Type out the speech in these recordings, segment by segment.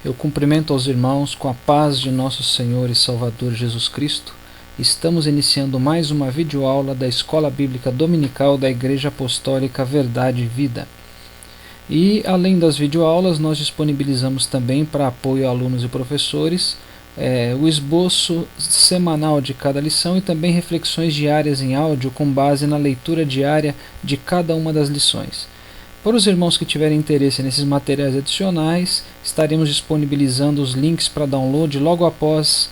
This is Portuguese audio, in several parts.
Eu cumprimento aos irmãos com a paz de nosso Senhor e Salvador Jesus Cristo. Estamos iniciando mais uma videoaula da Escola Bíblica Dominical da Igreja Apostólica Verdade e Vida. E, além das videoaulas, nós disponibilizamos também para apoio a alunos e professores o esboço semanal de cada lição e também reflexões diárias em áudio com base na leitura diária de cada uma das lições. Para os irmãos que tiverem interesse nesses materiais adicionais, estaremos disponibilizando os links para download logo após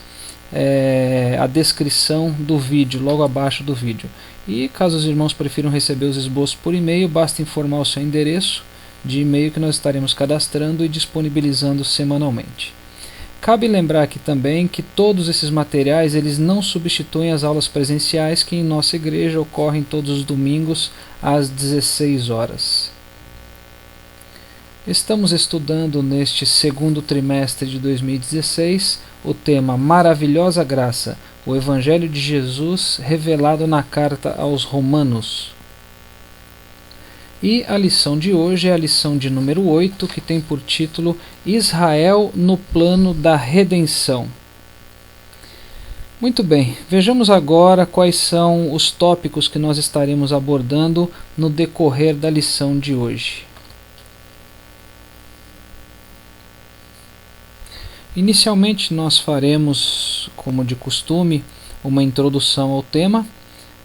a descrição do vídeo, logo abaixo do vídeo. E caso os irmãos prefiram receber os esboços por e-mail, basta informar o seu endereço de e-mail que nós estaremos cadastrando e disponibilizando semanalmente. Cabe lembrar aqui também que todos esses materiais eles não substituem as aulas presenciais que em nossa igreja ocorrem todos os domingos às 16 horas. Estamos estudando neste segundo trimestre de 2016 o tema Maravilhosa Graça, o Evangelho de Jesus revelado na carta aos Romanos. E a lição de hoje é a lição de número 8, que tem por título Israel no plano da redenção. Muito bem, vejamos agora quais são os tópicos que nós estaremos abordando no decorrer da lição de hoje. Inicialmente nós faremos, como de costume, uma introdução ao tema,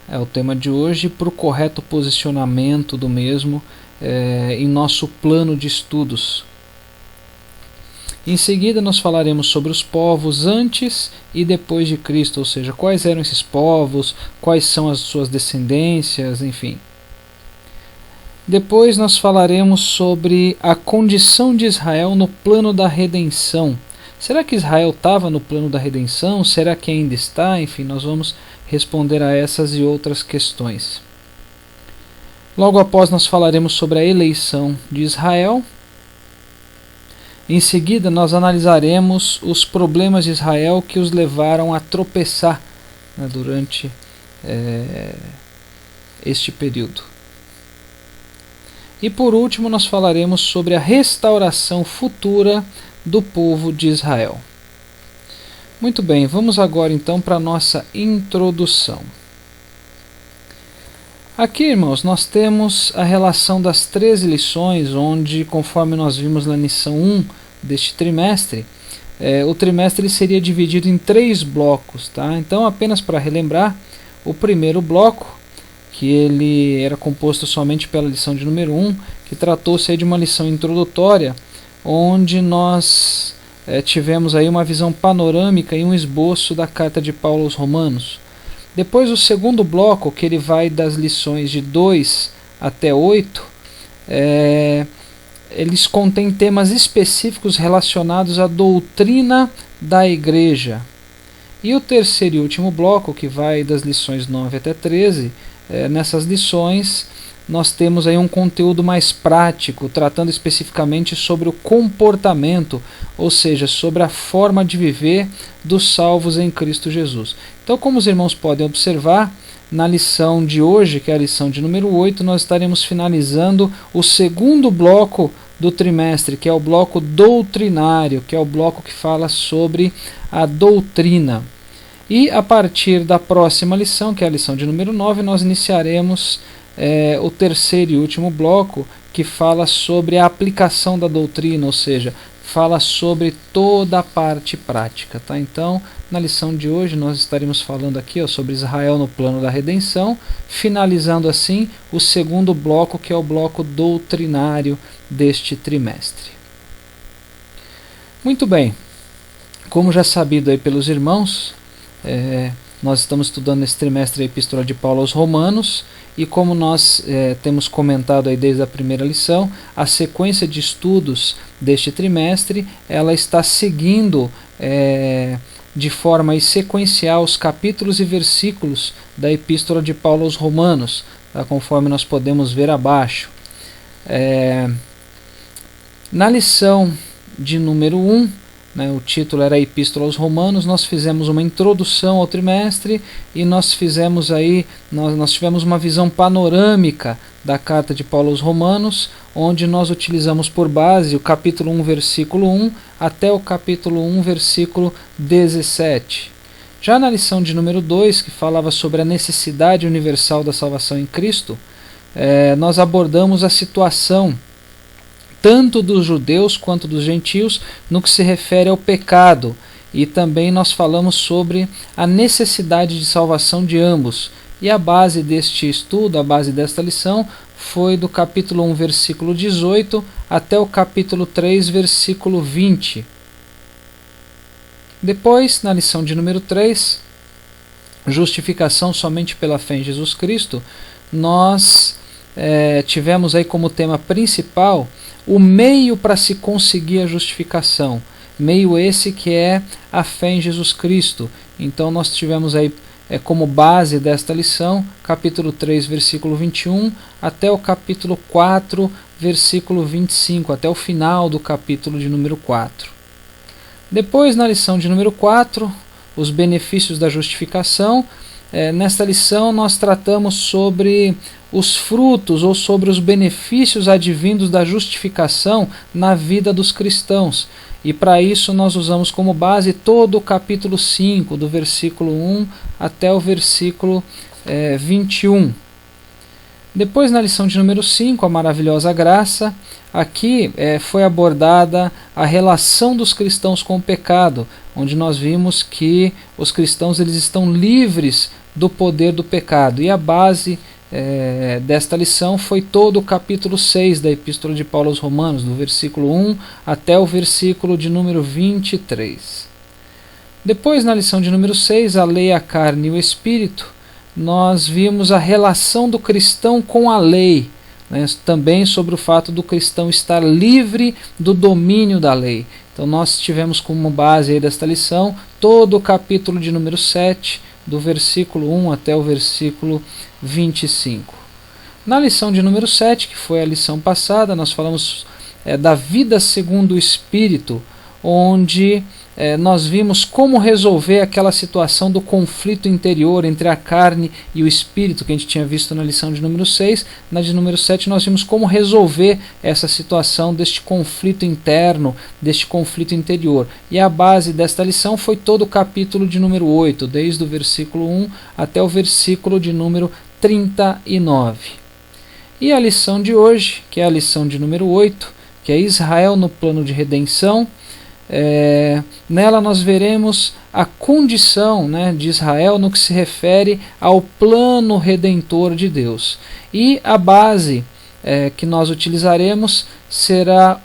o tema de hoje, para o correto posicionamento do mesmo em nosso plano de estudos. Em seguida nós falaremos sobre os povos antes e depois de Cristo, ou seja, quais eram esses povos, quais são as suas descendências, enfim. Depois nós falaremos sobre a condição de Israel no plano da redenção. Será que Israel estava no plano da redenção? Será que ainda está? Enfim, nós vamos responder a essas e outras questões. Logo após nós falaremos sobre a eleição de Israel. Em seguida nós analisaremos os problemas de Israel que os levaram a tropeçar durante este período. E por último nós falaremos sobre a restauração futura do povo de Israel. Muito bem, vamos agora então para a nossa introdução. Aqui, irmãos, nós temos a relação das 13 lições, onde, conforme nós vimos na lição 1 deste trimestre, o trimestre seria dividido em 3 blocos. Tá? Então, apenas para relembrar, o primeiro bloco, que ele era composto somente pela lição de número 1, que tratou-se de uma lição introdutória, onde nós tivemos aí uma visão panorâmica e um esboço da carta de Paulo aos Romanos. Depois o segundo bloco, que ele vai das lições de 2 até 8, eles contêm temas específicos relacionados à doutrina da igreja. E o terceiro e último bloco, que vai das lições 9 até 13, nessas lições nós temos aí um conteúdo mais prático, tratando especificamente sobre o comportamento, ou seja, sobre a forma de viver dos salvos em Cristo Jesus. Então, como os irmãos podem observar, na lição de hoje, que é a lição de número 8, nós estaremos finalizando o segundo bloco do trimestre, que é o bloco doutrinário, que é o bloco que fala sobre a doutrina. E a partir da próxima lição, que é a lição de número 9, nós iniciaremos o terceiro e último bloco, que fala sobre a aplicação da doutrina, ou seja, fala sobre toda a parte prática. Tá? Então, na lição de hoje nós estaremos falando aqui sobre Israel no plano da redenção, finalizando assim o segundo bloco, que é o bloco doutrinário deste trimestre. Muito bem, como já sabido aí pelos irmãos, nós estamos estudando nesse trimestre a Epístola de Paulo aos Romanos, e como nós temos comentado aí desde a primeira lição, a sequência de estudos deste trimestre ela está seguindo de forma sequencial os capítulos e versículos da Epístola de Paulo aos Romanos, tá? Conforme nós podemos ver abaixo. Na lição de número 1, o título era a Epístola aos Romanos, nós fizemos uma introdução ao trimestre e nós tivemos uma visão panorâmica da carta de Paulo aos Romanos, onde nós utilizamos por base o capítulo 1, versículo 1, até o capítulo 1, versículo 17. Já na lição de número 2, que falava sobre a necessidade universal da salvação em Cristo, nós abordamos a situação tanto dos judeus quanto dos gentios no que se refere ao pecado, e também nós falamos sobre a necessidade de salvação de ambos. E a base deste estudo, a base desta lição, foi do capítulo 1, versículo 18, até o capítulo 3, versículo 20. Depois, na lição de número 3, justificação somente pela fé em Jesus Cristo, nós tivemos aí como tema principal o meio para se conseguir a justificação, meio esse que é a fé em Jesus Cristo. Então nós tivemos aí como base desta lição, capítulo 3, versículo 21, até o capítulo 4, versículo 25, até o final do capítulo de número 4. Depois, na lição de número 4, os benefícios da justificação. Nesta lição nós tratamos sobre os frutos ou sobre os benefícios advindos da justificação na vida dos cristãos. E para isso nós usamos como base todo o capítulo 5, do versículo 1 até o versículo 21. Depois, na lição de número 5, a maravilhosa graça, aqui foi abordada a relação dos cristãos com o pecado, onde nós vimos que os cristãos eles estão livres do poder do pecado. E a base desta lição foi todo o capítulo 6 da Epístola de Paulo aos Romanos, do versículo 1 até o versículo de número 23. Depois, na lição de número 6, a lei, a carne e o espírito, nós vimos a relação do cristão com a lei, né? Também sobre o fato do cristão estar livre do domínio da lei. Então nós tivemos como base aí desta lição todo o capítulo de número 7, do versículo 1 até o versículo 25. Na lição de número 7, que foi a lição passada, nós falamos da vida segundo o Espírito, onde nós vimos como resolver aquela situação do conflito interior entre a carne e o espírito, que a gente tinha visto na lição de número 6. Na de número 7 nós vimos como resolver essa situação deste conflito interno, deste conflito interior. E a base desta lição foi todo o capítulo de número 8, desde o versículo 1 até o versículo de número 39. E a lição de hoje, que é a lição de número 8, que é Israel no plano de redenção. Nela nós veremos a condição, né, de Israel no que se refere ao plano redentor de Deus. E a base que nós utilizaremos serão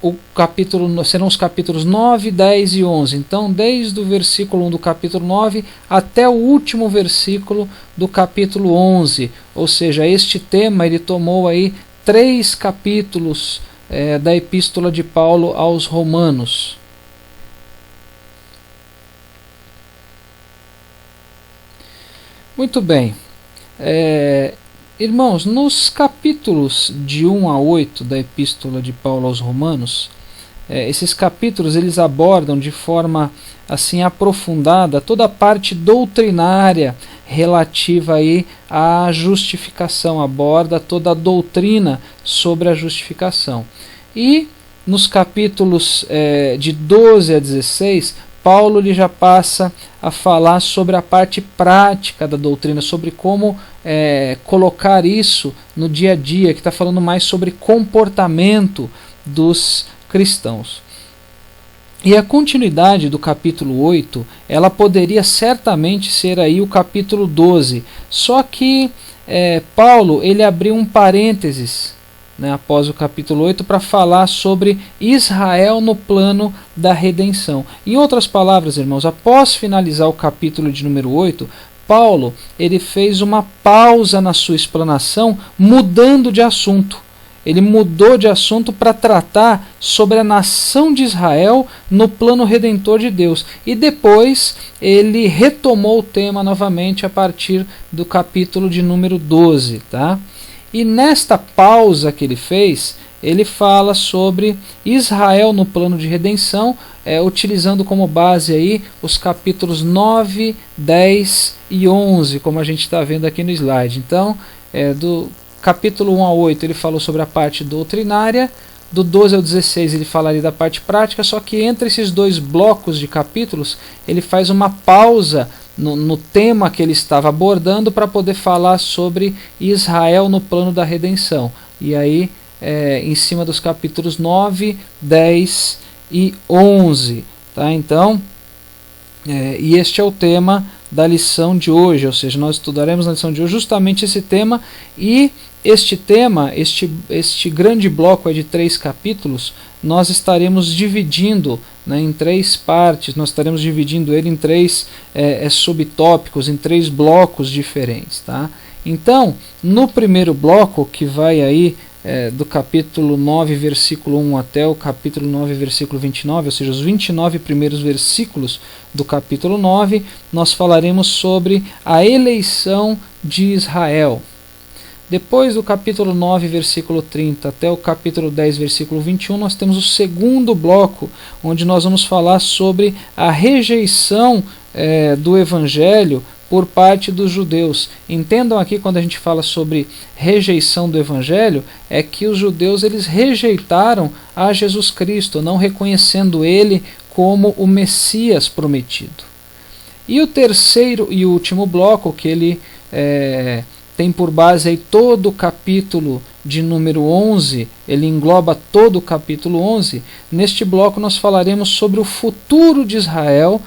os capítulos 9, 10 e 11. Então, desde o versículo 1 do capítulo 9 até o último versículo do capítulo 11. Ou seja, este tema ele tomou aí 3 capítulos da Epístola de Paulo aos Romanos. Muito bem, irmãos, nos capítulos de 1 a 8 da Epístola de Paulo aos Romanos, esses capítulos eles abordam de forma assim aprofundada toda a parte doutrinária relativa aí à justificação, aborda toda a doutrina sobre a justificação. E nos capítulos de 12 a 16, Paulo ele já passa a falar sobre a parte prática da doutrina, sobre como colocar isso no dia a dia, que está falando mais sobre comportamento dos cristãos. E a continuidade do capítulo 8, ela poderia certamente ser aí o capítulo 12, só que Paulo ele abriu um parênteses, né, após o capítulo 8, para falar sobre Israel no plano da redenção. Em outras palavras, irmãos, após finalizar o capítulo de número 8, Paulo ele fez uma pausa na sua explanação, mudando de assunto. Ele mudou de assunto para tratar sobre a nação de Israel no plano redentor de Deus. E depois ele retomou o tema novamente a partir do capítulo de número 12, tá? E nesta pausa que ele fez, ele fala sobre Israel no plano de redenção, utilizando como base aí os capítulos 9, 10 e 11, como a gente está vendo aqui no slide. Então, do capítulo 1 a 8 ele falou sobre a parte doutrinária, do 12 ao 16 ele falaria da parte prática, só que entre esses dois blocos de capítulos ele faz uma pausa no tema que ele estava abordando para poder falar sobre Israel no plano da redenção. E aí, em cima dos capítulos 9, 10 e 11. Tá? Então, e este é o tema da lição de hoje, ou seja, nós estudaremos na lição de hoje justamente esse tema, e este tema, este grande bloco de 3 capítulos, nós estaremos dividindo, né, em 3 partes, nós estaremos dividindo ele em 3 subtópicos, em 3 blocos diferentes. Tá? Então, no primeiro bloco, que vai aí do capítulo 9, versículo 1 até o capítulo 9, versículo 29, ou seja, os 29 primeiros versículos do capítulo 9, nós falaremos sobre a eleição de Israel. Depois do capítulo 9, versículo 30 até o capítulo 10, versículo 21, nós temos o segundo bloco, onde nós vamos falar sobre a rejeição do Evangelho por parte dos judeus. Entendam aqui, quando a gente fala sobre rejeição do Evangelho, é que os judeus eles rejeitaram a Jesus Cristo, não reconhecendo ele como o Messias prometido. E o terceiro e último bloco, que ele tem por base aí todo o capítulo de número 11, ele engloba todo o capítulo 11, neste bloco nós falaremos sobre o futuro de Israel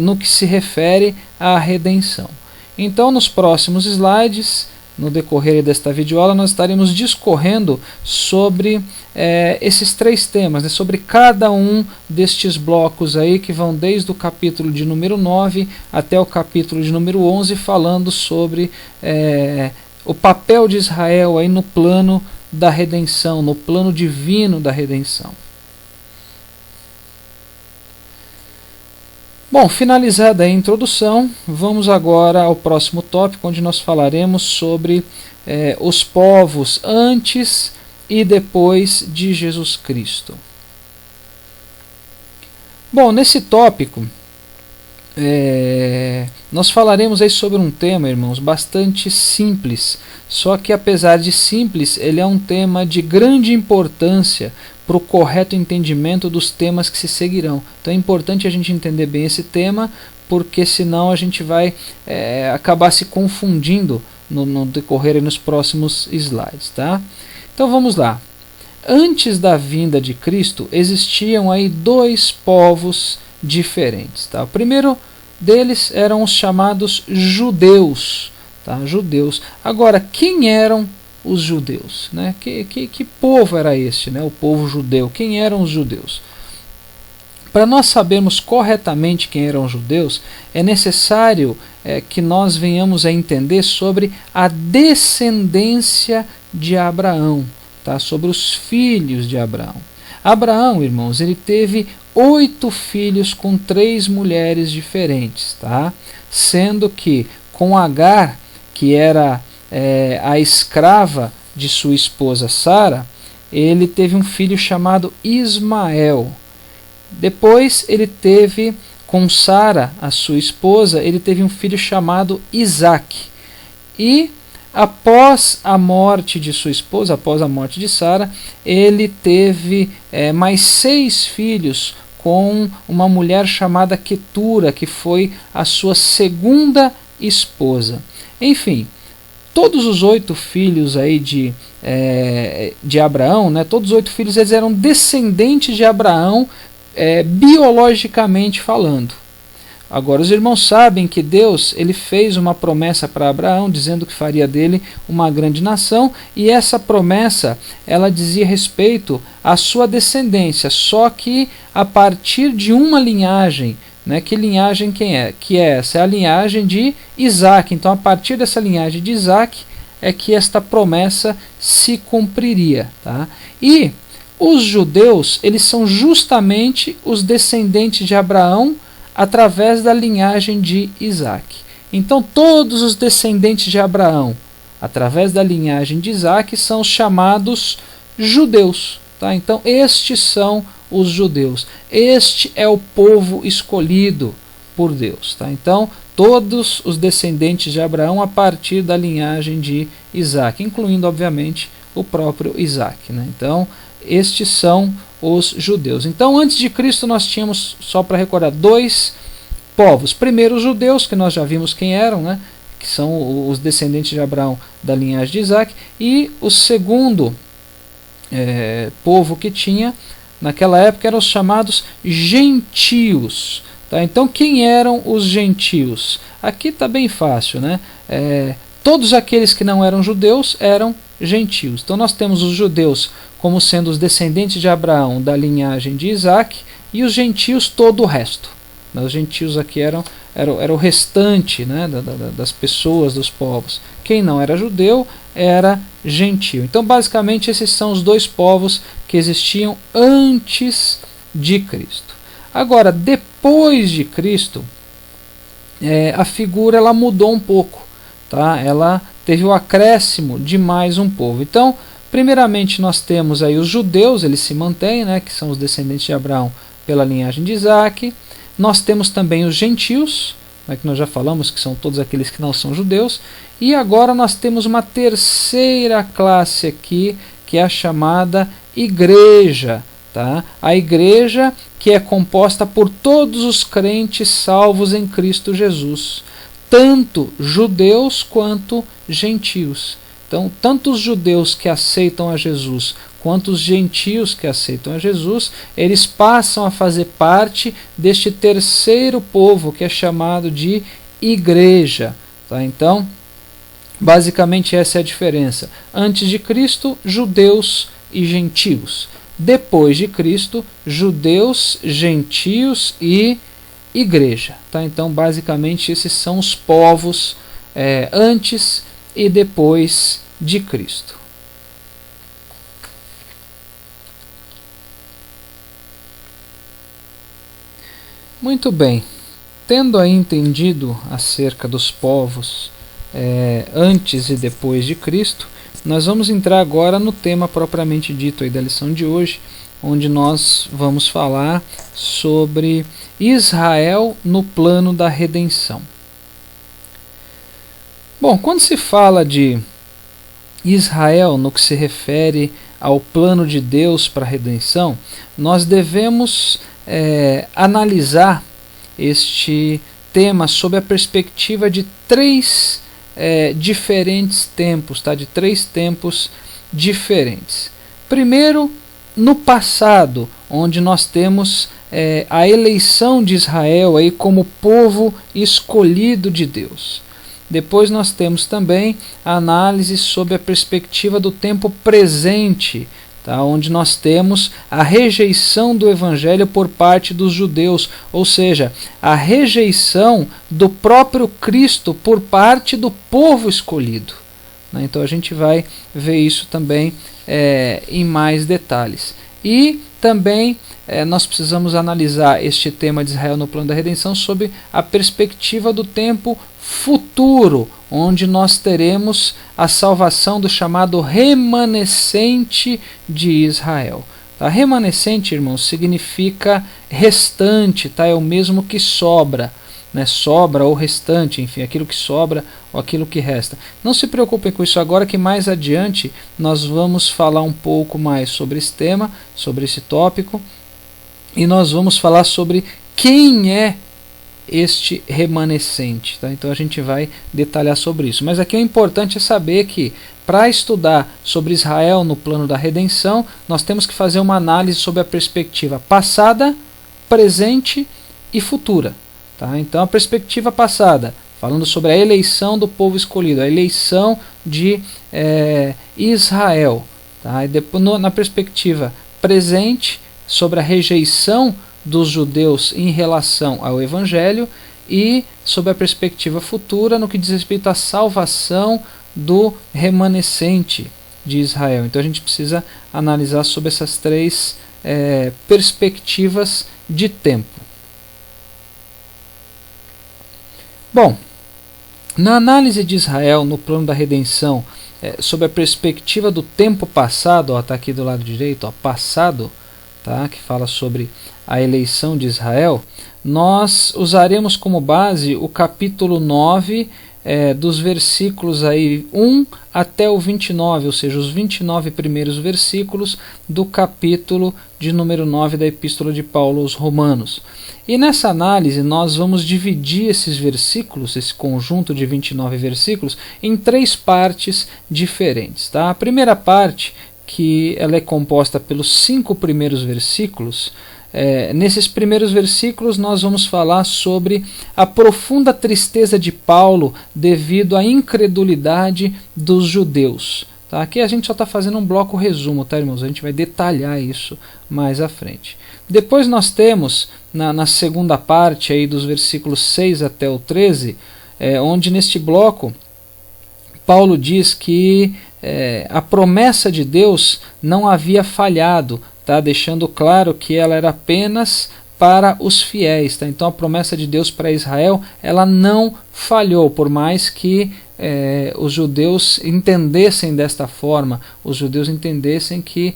no que se refere à redenção. Então, nos próximos slides, no decorrer desta videoaula, nós estaremos discorrendo sobre esses 3 temas, né, sobre cada um destes blocos aí, que vão desde o capítulo de número 9 até o capítulo de número 11, falando sobre o papel de Israel aí no plano da redenção, no plano divino da redenção. Bom, finalizada a introdução, vamos agora ao próximo tópico, onde nós falaremos sobre os povos antes e depois de Jesus Cristo. Bom, nesse tópico, nós falaremos aí sobre um tema, irmãos, bastante simples, só que apesar de simples, ele é um tema de grande importância para o correto entendimento dos temas que se seguirão. Então é importante a gente entender bem esse tema, porque senão a gente vai acabar se confundindo no decorrer nos próximos slides. Tá? Então vamos lá. Antes da vinda de Cristo, existiam aí 2 povos diferentes. Tá? O primeiro deles eram os chamados judeus. Tá? Judeus. Agora, quem eram os judeus? Né? Que povo era este, né? O povo judeu? Quem eram os judeus? Para nós sabermos corretamente quem eram os judeus, é necessário que nós venhamos a entender sobre a descendência de Abraão, tá? Sobre os filhos de Abraão. Abraão, irmãos, ele teve 8 filhos com 3 mulheres diferentes, tá? Sendo que com Agar, que era a escrava de sua esposa Sara, ele teve um filho chamado Ismael. Depois ele teve com Sara, a sua esposa, ele teve um filho chamado Isaac. E após a morte de sua esposa, após a morte de Sara, ele teve mais 6 filhos com uma mulher chamada Quetura, que foi a sua segunda esposa. Enfim, todos os 8 filhos aí de Abraão, né, todos os 8 filhos eles eram descendentes de Abraão, biologicamente falando. Agora, os irmãos sabem que Deus ele fez uma promessa para Abraão, dizendo que faria dele uma grande nação, e essa promessa ela dizia respeito à sua descendência, só que a partir de uma linhagem. Né? Que linhagem quem é? Que é essa? É a linhagem de Isaac. Então, a partir dessa linhagem de Isaac é que esta promessa se cumpriria. Tá? E os judeus eles são justamente os descendentes de Abraão através da linhagem de Isaac. Então, todos os descendentes de Abraão, através da linhagem de Isaac, são os chamados judeus. Tá? Então, estes são os judeus. Este é o povo escolhido. por Deus. Tá? Então, todos os descendentes de Abraão a partir da linhagem de Isaac, incluindo, obviamente, o próprio Isaac. Né? Então, estes são os judeus. Então, antes de Cristo, nós tínhamos, só para recordar, dois povos. Primeiro, os judeus, que nós já vimos quem eram, né? Que são os descendentes de Abraão da linhagem de Isaac. E o segundo povo que tinha naquela época eram os chamados gentios. Tá? Então, quem eram os gentios? Aqui está bem fácil, né? Todos aqueles que não eram judeus eram gentios. Então, nós temos os judeus como sendo os descendentes de Abraão da linhagem de Isaac, e os gentios todo o resto. Os gentios aqui eram o restante, né, das pessoas, dos povos. Quem não era judeu era gentio. Então, basicamente, esses são os dois povos que existiam antes de Cristo. Agora, depois de Cristo, a figura ela mudou um pouco. Tá? Ela teve o acréscimo de mais um povo. Então, primeiramente, nós temos aí os judeus, eles se mantêm, né, que são os descendentes de Abraão pela linhagem de Isaac. Nós temos também os gentios, né, que nós já falamos que são todos aqueles que não são judeus. E agora nós temos uma terceira classe aqui, que é a chamada igreja. Tá? A igreja que é composta por todos os crentes salvos em Cristo Jesus, tanto judeus quanto gentios. Então, tanto os judeus que aceitam a Jesus, quanto os gentios que aceitam a Jesus, eles passam a fazer parte deste terceiro povo, que é chamado de igreja. Tá? Então, basicamente essa é a diferença. Antes de Cristo, judeus e gentios. Depois de Cristo, judeus, gentios e igreja. Tá? Então, basicamente, esses são os povos antes e depois de Cristo. Muito bem. Tendo aí entendido acerca dos povos antes e depois de Cristo, nós vamos entrar agora no tema propriamente dito aí da lição de hoje, onde nós vamos falar sobre Israel no plano da redenção. Bom, quando se fala de Israel no que se refere ao plano de Deus para a redenção, nós devemos analisar este tema sob a perspectiva de três diferentes tempos, tá? De três tempos diferentes. Primeiro, no passado, onde nós temos a eleição de Israel aí como povo escolhido de Deus. Depois nós temos também a análise sob a perspectiva do tempo presente, tá? Onde nós temos a rejeição do evangelho por parte dos judeus, ou seja, a rejeição do próprio Cristo por parte do povo escolhido. Né? Então a gente vai ver isso também em mais detalhes. E também nós precisamos analisar este tema de Israel no plano da redenção sob a perspectiva do tempo futuro, onde nós teremos a salvação do chamado remanescente de Israel. Tá? Remanescente, irmãos, significa restante, tá? É o mesmo que sobra, né? Sobra ou restante, enfim, aquilo que sobra ou aquilo que resta. Não se preocupem com isso agora, que mais adiante nós vamos falar um pouco mais sobre esse tema, sobre esse tópico, e nós vamos falar sobre quem é este remanescente. Tá? Então a gente vai detalhar sobre isso. Mas aqui o importante é saber que para estudar sobre Israel no plano da redenção, nós temos que fazer uma análise sobre a perspectiva passada, presente e futura. Tá? Então a perspectiva passada, falando sobre a eleição do povo escolhido, a eleição de Israel. Tá? E depois, na perspectiva presente, sobre a rejeição dos judeus em relação ao evangelho, e sob a perspectiva futura no que diz respeito à salvação do remanescente de Israel. Então a gente precisa analisar sobre essas três perspectivas de tempo. Bom, na análise de Israel no plano da redenção, sob a perspectiva do tempo passado, está aqui do lado direito, ó, passado, tá, que fala sobre a eleição de Israel, nós usaremos como base o capítulo 9, dos versículos aí 1 até o 29, ou seja, os 29 primeiros versículos do capítulo de número 9 da Epístola de Paulo aos Romanos. E nessa análise nós vamos dividir esses versículos, esse conjunto de 29 versículos, em 3 partes diferentes. Tá? A primeira parte, que ela é composta pelos 5 primeiros versículos, nesses primeiros versículos nós vamos falar sobre a profunda tristeza de Paulo devido à incredulidade dos judeus. Tá? Aqui a gente só está fazendo um bloco resumo, tá, irmãos? A gente vai detalhar isso mais à frente. Depois nós temos, na segunda parte, aí, dos versículos 6 até o 13, onde neste bloco Paulo diz que a promessa de Deus não havia falhado, tá? Deixando claro que ela era apenas para os fiéis. Tá? Então a promessa de Deus para Israel, ela não falhou, por mais que os judeus entendessem desta forma, os judeus entendessem que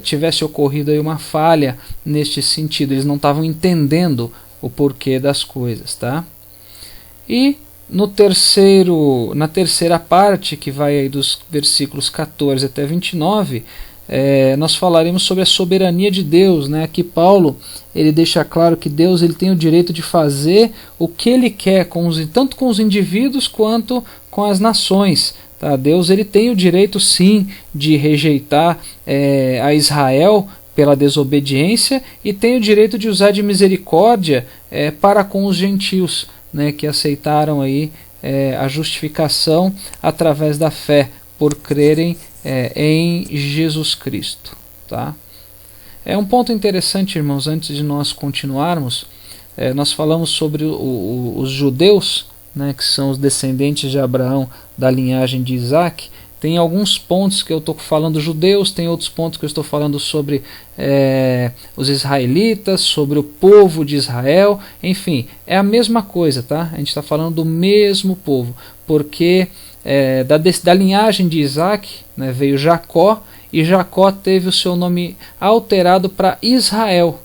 tivesse ocorrido aí uma falha neste sentido, eles não estavam entendendo o porquê das coisas. Tá? E na terceira parte, que vai aí dos versículos 14 até 29, nós falaremos sobre a soberania de Deus, né? Aqui Paulo ele deixa claro que Deus ele tem o direito de fazer o que ele quer, tanto com os indivíduos quanto com as nações. Tá? Deus ele tem o direito sim de rejeitar a Israel pela desobediência e tem o direito de usar de misericórdia para com os gentios, né? Que aceitaram aí a justificação através da fé, por crerem em Jesus Cristo. Tá? É um ponto interessante, irmãos, antes de nós continuarmos, nós falamos sobre os judeus, né, que são os descendentes de Abraão da linhagem de Isaac. Tem alguns pontos que eu estou falando judeus, tem outros pontos que eu estou falando sobre os israelitas, sobre o povo de Israel, enfim, é a mesma coisa, tá? A gente está falando do mesmo povo, porque da linhagem de Isaac, né, veio Jacó, e Jacó teve o seu nome alterado para Israel.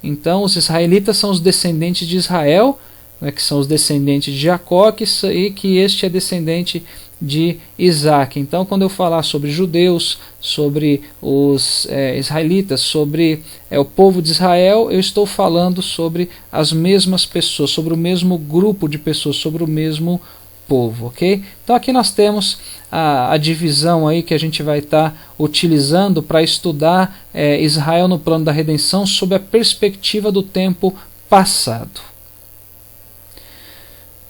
Então os israelitas são os descendentes de Israel, né, que são os descendentes de Jacó, e que este é descendente de Isaac. Então quando eu falar sobre judeus, sobre os israelitas, sobre o povo de Israel, eu estou falando sobre as mesmas pessoas, sobre o mesmo grupo de pessoas, sobre o mesmo povo, ok? Então aqui nós temos a divisão aí que a gente vai estar utilizando para estudar Israel no plano da redenção sob a perspectiva do tempo passado.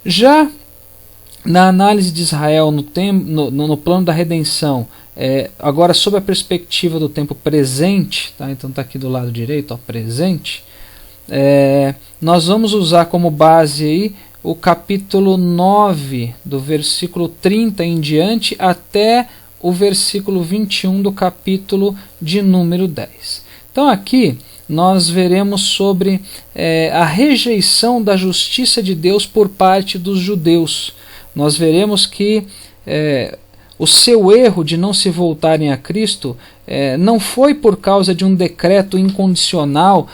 Já na análise de Israel no plano da redenção, agora sob a perspectiva do tempo presente, tá? Então está aqui do lado direito, ó, presente, nós vamos usar como base aí o capítulo 9, do versículo 30 em diante, até o versículo 21 do capítulo de número 10. Então aqui nós veremos sobre a rejeição da justiça de Deus por parte dos judeus. Nós veremos que o seu erro de não se voltarem a Cristo não foi por causa de um decreto incondicional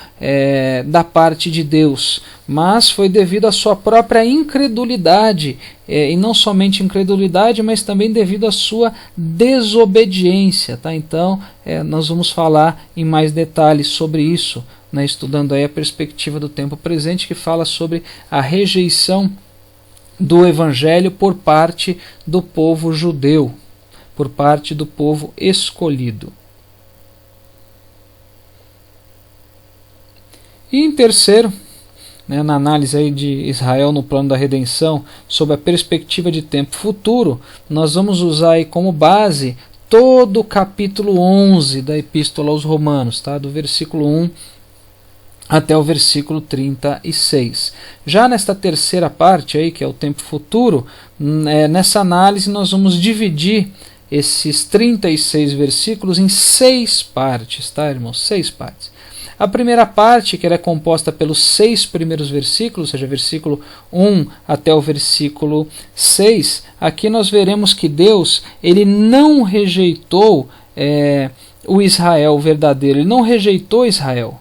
da parte de Deus, mas foi devido à sua própria incredulidade, e não somente incredulidade, mas também devido à sua desobediência. Tá? Então nós vamos falar em mais detalhes sobre isso, né, estudando aí a perspectiva do tempo presente, que fala sobre a rejeição do Evangelho por parte do povo judeu, por parte do povo escolhido. E em terceiro, né, na análise aí de Israel no plano da redenção, sob a perspectiva de tempo futuro, nós vamos usar aí como base todo o capítulo 11 da Epístola aos Romanos, tá? Do versículo 1 até o versículo 36. Já nesta terceira parte, aí, que é o tempo futuro, nessa análise nós vamos dividir esses 36 versículos em 6 partes, tá, irmãos? 6 partes. A primeira parte, que era composta pelos 6 primeiros versículos, ou seja, versículo 1 até o versículo 6, aqui nós veremos que Deus ele não rejeitou o Israel verdadeiro, ele não rejeitou Israel.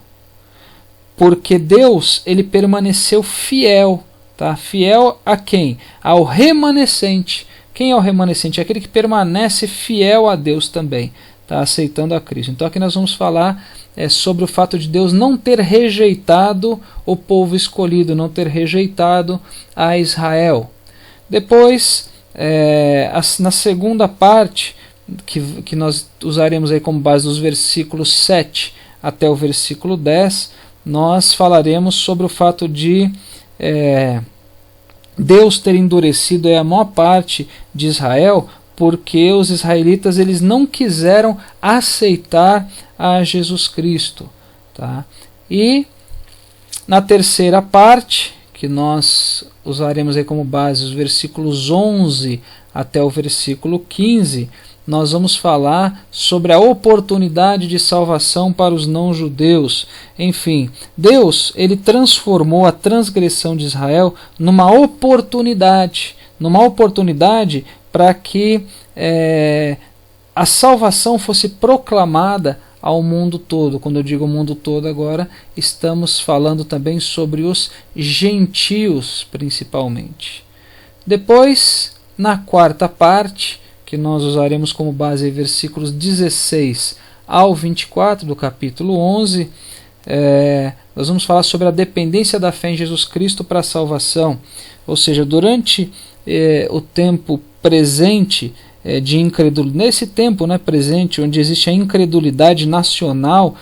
porque Deus ele permaneceu fiel. Tá? Fiel a quem? Ao remanescente. Quem é o remanescente? É aquele que permanece fiel a Deus também, tá? Aceitando a Cristo. Então aqui nós vamos falar sobre o fato de Deus não ter rejeitado o povo escolhido, não ter rejeitado a Israel. Depois, na segunda parte, que nós usaremos aí como base dos versículos 7 até o versículo 10, nós falaremos sobre o fato de Deus ter endurecido a maior parte de Israel, porque os israelitas eles não quiseram aceitar a Jesus Cristo. Tá? E na terceira parte, que nós usaremos aí como base os versículos 11 até o versículo 15, nós vamos falar sobre a oportunidade de salvação para os não-judeus. Enfim, Deus ele transformou a transgressão de Israel numa oportunidade para que a salvação fosse proclamada ao mundo todo. Quando eu digo mundo todo agora, estamos falando também sobre os gentios principalmente. Depois, na quarta parte, que nós usaremos como base versículos 16 ao 24 do capítulo 11, nós vamos falar sobre a dependência da fé em Jesus Cristo para a salvação. Ou seja, durante o tempo presente de incredulidade, nesse tempo presente onde existe a incredulidade nacional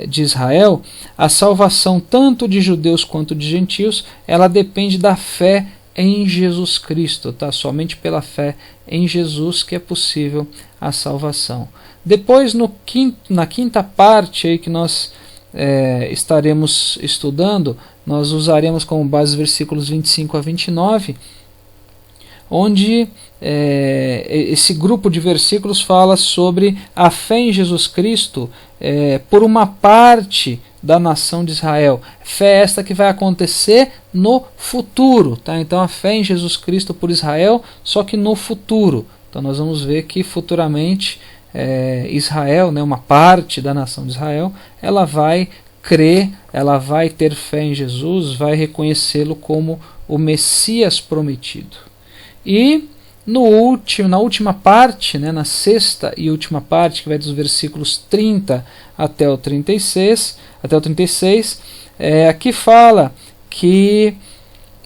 de Israel, a salvação tanto de judeus quanto de gentios, ela depende da fé em Jesus Cristo, tá? Somente pela fé em Jesus que é possível a salvação. Depois, na quinta parte aí que nós estaremos estudando, nós usaremos como base os versículos 25 a 29, onde esse grupo de versículos fala sobre a fé em Jesus Cristo por uma parte da nação de Israel. Fé esta que vai acontecer no futuro. Tá? Então a fé em Jesus Cristo por Israel, só que no futuro. Então nós vamos ver que futuramente Israel, uma parte da nação de Israel, ela vai crer, ela vai ter fé em Jesus, vai reconhecê-lo como o Messias prometido. E na última parte, na sexta e última parte, que vai dos versículos 30 até o 36, aqui fala que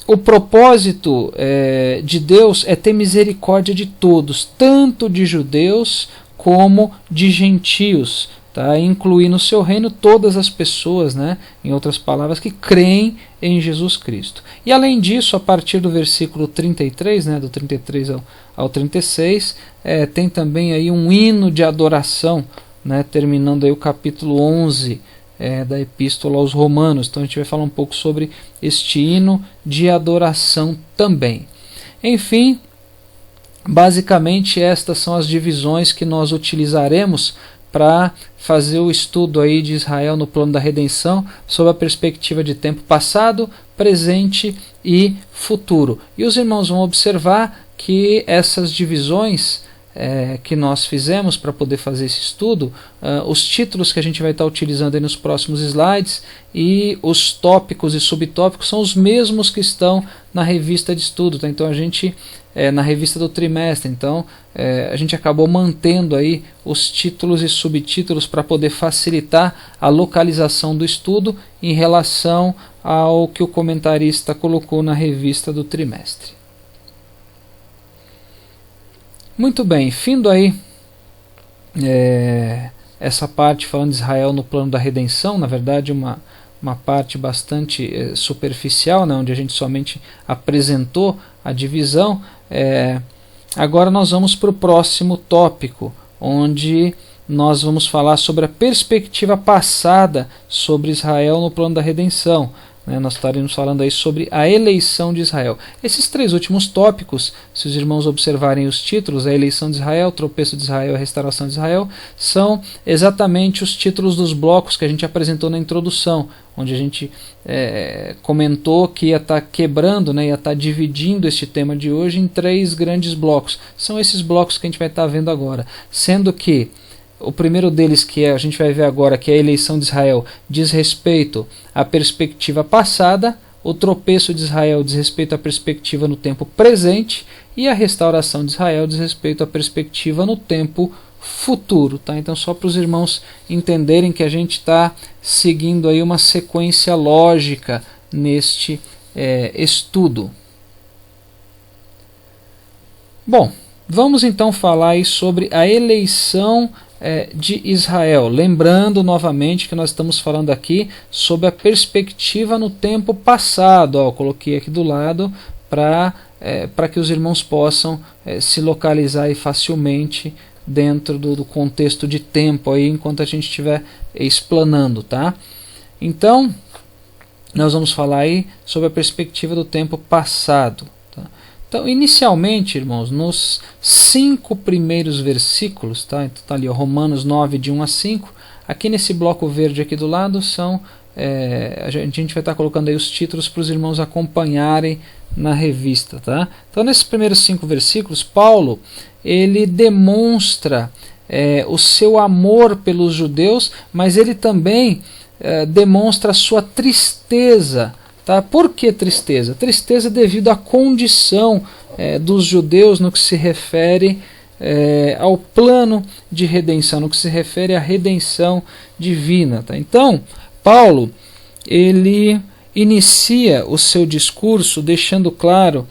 o propósito de Deus é ter misericórdia de todos, tanto de judeus como de gentios, tá? Incluir no seu reino todas as pessoas, em outras palavras, que creem em Jesus Cristo. E além disso, a partir do versículo 33, do 33 ao 36, tem também aí um hino de adoração, terminando aí o capítulo 11 da Epístola aos Romanos. Então a gente vai falar um pouco sobre este hino de adoração também. Enfim, basicamente estas são as divisões que nós utilizaremos para fazer o estudo aí de Israel no plano da redenção, sob a perspectiva de tempo passado, presente e futuro. E os irmãos vão observar que essas divisões que nós fizemos para poder fazer esse estudo, os títulos que a gente vai estar utilizando aí nos próximos slides e os tópicos e subtópicos são os mesmos que estão na revista de estudo. Tá? Então a gente, na revista do trimestre, então a gente acabou mantendo aí os títulos e subtítulos para poder facilitar a localização do estudo em relação ao que o comentarista colocou na revista do trimestre. Muito bem, findo aí essa parte falando de Israel no plano da redenção, na verdade uma parte bastante superficial, onde a gente somente apresentou a divisão. Agora nós vamos para o próximo tópico, onde nós vamos falar sobre a perspectiva passada sobre Israel no plano da redenção. Nós estaremos falando aí sobre a eleição de Israel. Esses três últimos tópicos, se os irmãos observarem os títulos, a eleição de Israel, o tropeço de Israel e a restauração de Israel, são exatamente os títulos dos blocos que a gente apresentou na introdução, onde a gente comentou que ia estar quebrando, ia estar dividindo este tema de hoje em três grandes blocos. São esses blocos que a gente vai estar vendo agora, sendo que O primeiro deles, que a gente vai ver agora, que é a eleição de Israel, diz respeito à perspectiva passada, o tropeço de Israel diz respeito à perspectiva no tempo presente, e a restauração de Israel diz respeito à perspectiva no tempo futuro. Tá? Então, só para os irmãos entenderem que a gente está seguindo aí uma sequência lógica neste estudo. Bom, vamos então falar aí sobre a eleição de Israel. Lembrando novamente que nós estamos falando aqui sobre a perspectiva no tempo passado. Ó, eu coloquei aqui do lado para que os irmãos possam se localizar aí facilmente dentro do contexto de tempo aí, enquanto a gente estiver explanando, tá? Então, nós vamos falar aí sobre a perspectiva do tempo passado. Tá? Então, inicialmente, irmãos, nos 5 primeiros versículos, tá? Então, tá ali, ó, Romanos 9, de 1 a 5, aqui nesse bloco verde aqui do lado, são, a gente vai estar colocando aí os títulos para os irmãos acompanharem na revista. Tá? Então, nesses primeiros 5 versículos, Paulo ele demonstra o seu amor pelos judeus, mas ele também demonstra a sua tristeza. Tá? Por que tristeza? Tristeza devido à condição dos judeus no que se refere ao plano de redenção, no que se refere à redenção divina. Tá? Então, Paulo ele inicia o seu discurso deixando claro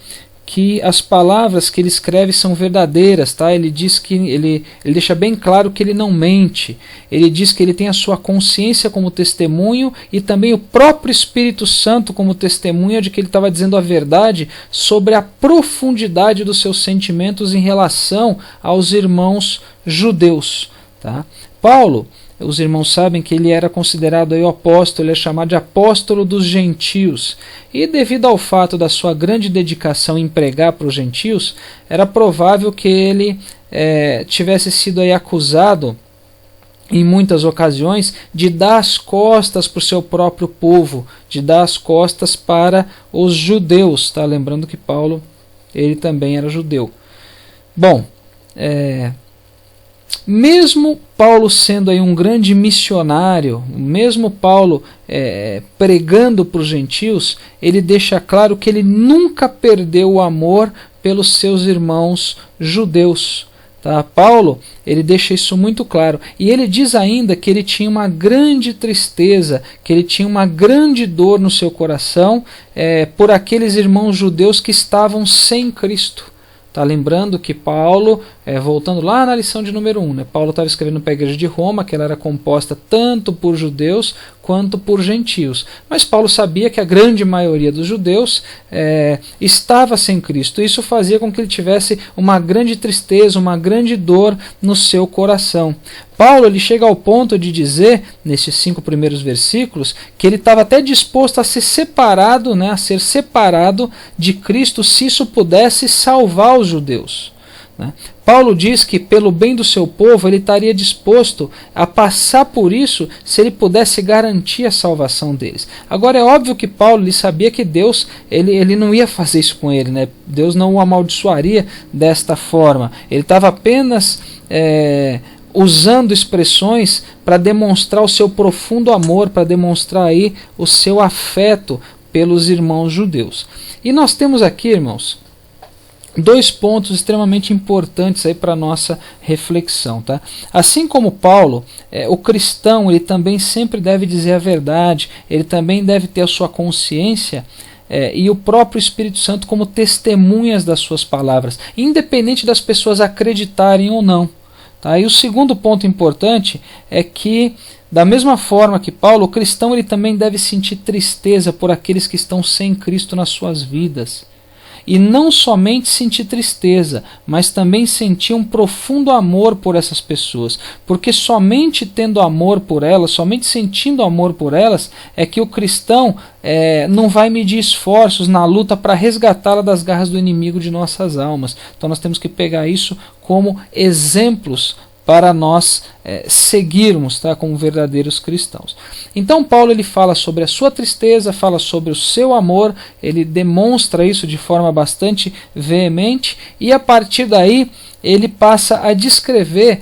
que as palavras que ele escreve são verdadeiras, tá? Ele diz que ele deixa bem claro que ele não mente. Ele diz que ele tem a sua consciência como testemunho e também o próprio Espírito Santo como testemunha de que ele estava dizendo a verdade sobre a profundidade dos seus sentimentos em relação aos irmãos judeus, tá? Paulo, os irmãos sabem que ele era considerado aí o apóstolo, ele é chamado de apóstolo dos gentios. E devido ao fato da sua grande dedicação em pregar para os gentios, era provável que ele tivesse sido aí acusado em muitas ocasiões de dar as costas para o seu próprio povo, de dar as costas para os judeus. Tá? Lembrando que Paulo ele também era judeu. Bom, mesmo Paulo sendo aí um grande missionário, mesmo Paulo pregando para os gentios, ele deixa claro que ele nunca perdeu o amor pelos seus irmãos judeus. Tá? Paulo ele deixa isso muito claro. E ele diz ainda que ele tinha uma grande tristeza, que ele tinha uma grande dor no seu coração por aqueles irmãos judeus que estavam sem Cristo. Tá, lembrando que Paulo, voltando lá na lição de número 1, né, Paulo estava escrevendo para a igreja de Roma, que ela era composta tanto por judeus quanto por gentios. Mas Paulo sabia que a grande maioria dos judeus estava sem Cristo. Isso fazia com que ele tivesse uma grande tristeza, uma grande dor no seu coração. Paulo ele chega ao ponto de dizer, nesses 5 primeiros versículos, que ele estava até disposto a ser separado, né, a ser separado de Cristo se isso pudesse salvar os judeus. Né? Paulo diz que pelo bem do seu povo ele estaria disposto a passar por isso se ele pudesse garantir a salvação deles. Agora é óbvio que Paulo ele sabia que Deus ele não ia fazer isso com ele, né? Deus não o amaldiçoaria desta forma. Ele estava apenas usando expressões para demonstrar o seu profundo amor, para demonstrar aí o seu afeto pelos irmãos judeus. E nós temos aqui, irmãos, 2 pontos extremamente importantes aí para a nossa reflexão. Tá? Assim como Paulo, o cristão ele também sempre deve dizer a verdade, ele também deve ter a sua consciência e o próprio Espírito Santo como testemunhas das suas palavras, independente das pessoas acreditarem ou não. Tá? E o segundo ponto importante é que, da mesma forma que Paulo, o cristão ele também deve sentir tristeza por aqueles que estão sem Cristo nas suas vidas. E não somente sentir tristeza, mas também sentir um profundo amor por essas pessoas. Porque somente tendo amor por elas, somente sentindo amor por elas, é que o cristão não vai medir esforços na luta para resgatá-la das garras do inimigo de nossas almas. Então nós temos que pegar isso como exemplos para nós seguirmos, tá, como verdadeiros cristãos. Então Paulo ele fala sobre a sua tristeza, fala sobre o seu amor, ele demonstra isso de forma bastante veemente, e a partir daí ele passa a descrever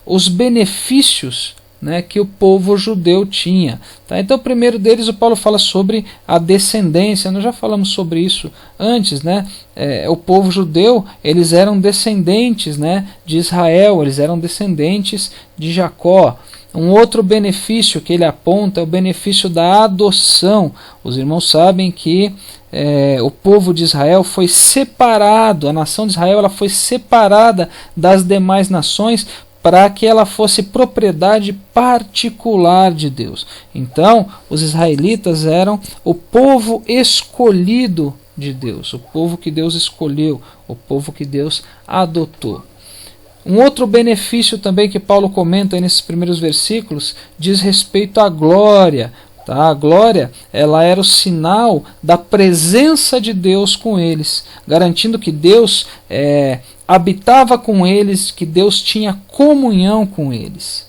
os benefícios, né, que o povo judeu tinha. Tá? Então, o primeiro deles, o Paulo fala sobre a descendência. Nós já falamos sobre isso antes, né? O povo judeu, eles eram descendentes, né, de Israel, eles eram descendentes de Jacó. Um outro benefício que ele aponta é o benefício da adoção. Os irmãos sabem que o povo de Israel foi separado, a nação de Israel ela foi separada das demais nações para que ela fosse propriedade particular de Deus. Então, os israelitas eram o povo escolhido de Deus, o povo que Deus escolheu, o povo que Deus adotou. Um outro benefício também que Paulo comenta nesses primeiros versículos diz respeito à glória. Tá? A glória ela era o sinal da presença de Deus com eles, garantindo que Deus habitava com eles, que Deus tinha comunhão com eles.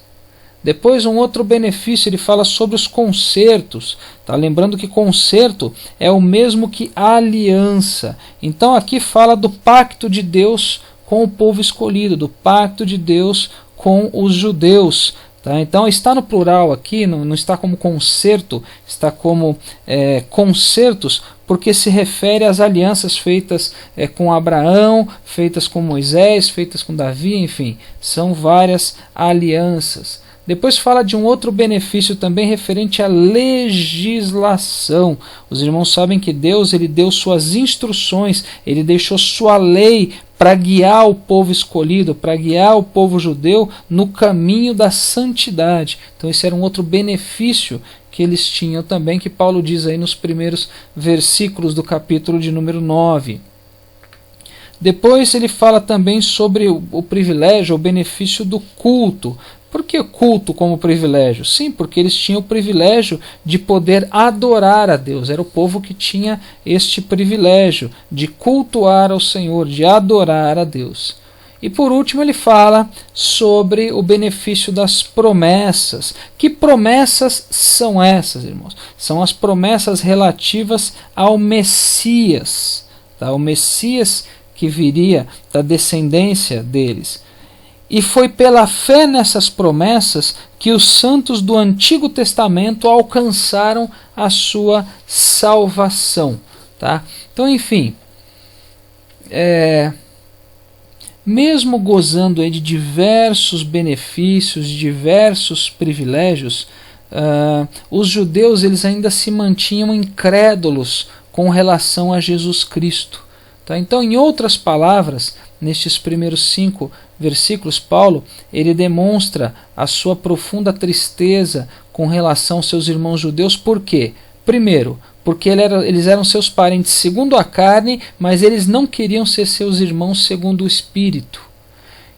Depois, um outro benefício, ele fala sobre os concertos. Tá? Lembrando que concerto é o mesmo que aliança. Então aqui fala do pacto de Deus com o povo escolhido, do pacto de Deus com os judeus. Tá? Então está no plural aqui, não está como concerto, está como concertos, porque se refere às alianças feitas com Abraão, feitas com Moisés, feitas com Davi, enfim, são várias alianças. Depois fala de um outro benefício também referente à legislação. Os irmãos sabem que Deus ele deu suas instruções, ele deixou sua lei para guiar o povo escolhido, para guiar o povo judeu no caminho da santidade. Então esse era um outro benefício que eles tinham também, que Paulo diz aí nos primeiros versículos do capítulo de número 9. Depois ele fala também sobre o privilégio, o benefício do culto. Por que culto como privilégio? Sim, porque eles tinham o privilégio de poder adorar a Deus. Era o povo que tinha este privilégio de cultuar ao Senhor, de adorar a Deus. E por último ele fala sobre o benefício das promessas. Que promessas são essas, irmãos? São as promessas relativas ao Messias. Tá? O Messias que viria da descendência deles. E foi pela fé nessas promessas que os santos do Antigo Testamento alcançaram a sua salvação. Tá? Então, enfim, mesmo gozando de diversos benefícios, de diversos privilégios, os judeus eles ainda se mantinham incrédulos com relação a Jesus Cristo. Tá? Então, em outras palavras, nestes primeiros 5 versículos, Paulo ele demonstra a sua profunda tristeza com relação aos seus irmãos judeus. Por quê? Primeiro, porque eles eram seus parentes segundo a carne, mas eles não queriam ser seus irmãos segundo o Espírito.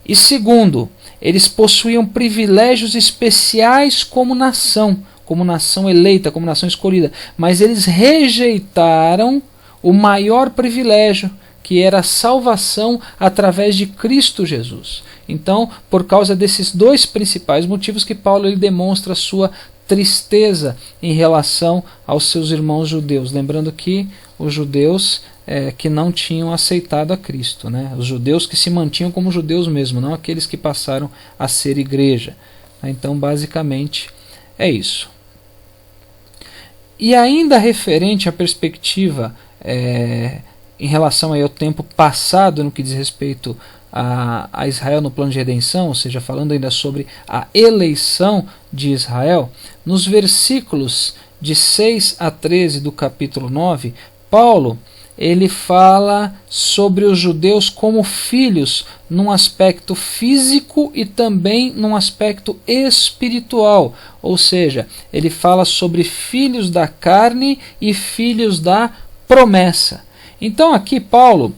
E segundo, eles possuíam privilégios especiais como nação eleita, como nação escolhida, mas eles rejeitaram o maior privilégio, que era a salvação através de Cristo Jesus. Então, por causa desses dois principais motivos que Paulo ele demonstra a sua tristeza em relação aos seus irmãos judeus. Lembrando que os judeus que não tinham aceitado a Cristo, né? Os judeus que se mantinham como judeus mesmo, não aqueles que passaram a ser igreja. Então, basicamente, é isso. E ainda referente à perspectiva em relação ao tempo passado no que diz respeito a Israel no plano de redenção, ou seja, falando ainda sobre a eleição de Israel, nos versículos de 6 a 13 do capítulo 9, Paulo ele fala sobre os judeus como filhos num aspecto físico e também num aspecto espiritual, ou seja, ele fala sobre filhos da carne e filhos da promessa. Então aqui Paulo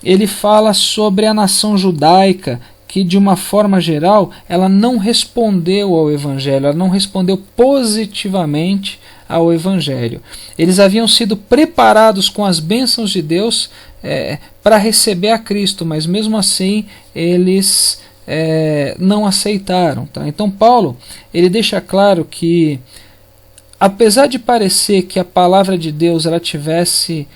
ele fala sobre a nação judaica que de uma forma geral ela não respondeu ao Evangelho, ela não respondeu positivamente ao Evangelho. Eles haviam sido preparados com as bênçãos de Deus para receber a Cristo, mas mesmo assim eles não aceitaram. Tá? Então Paulo ele deixa claro que apesar de parecer que a palavra de Deus ela tivesse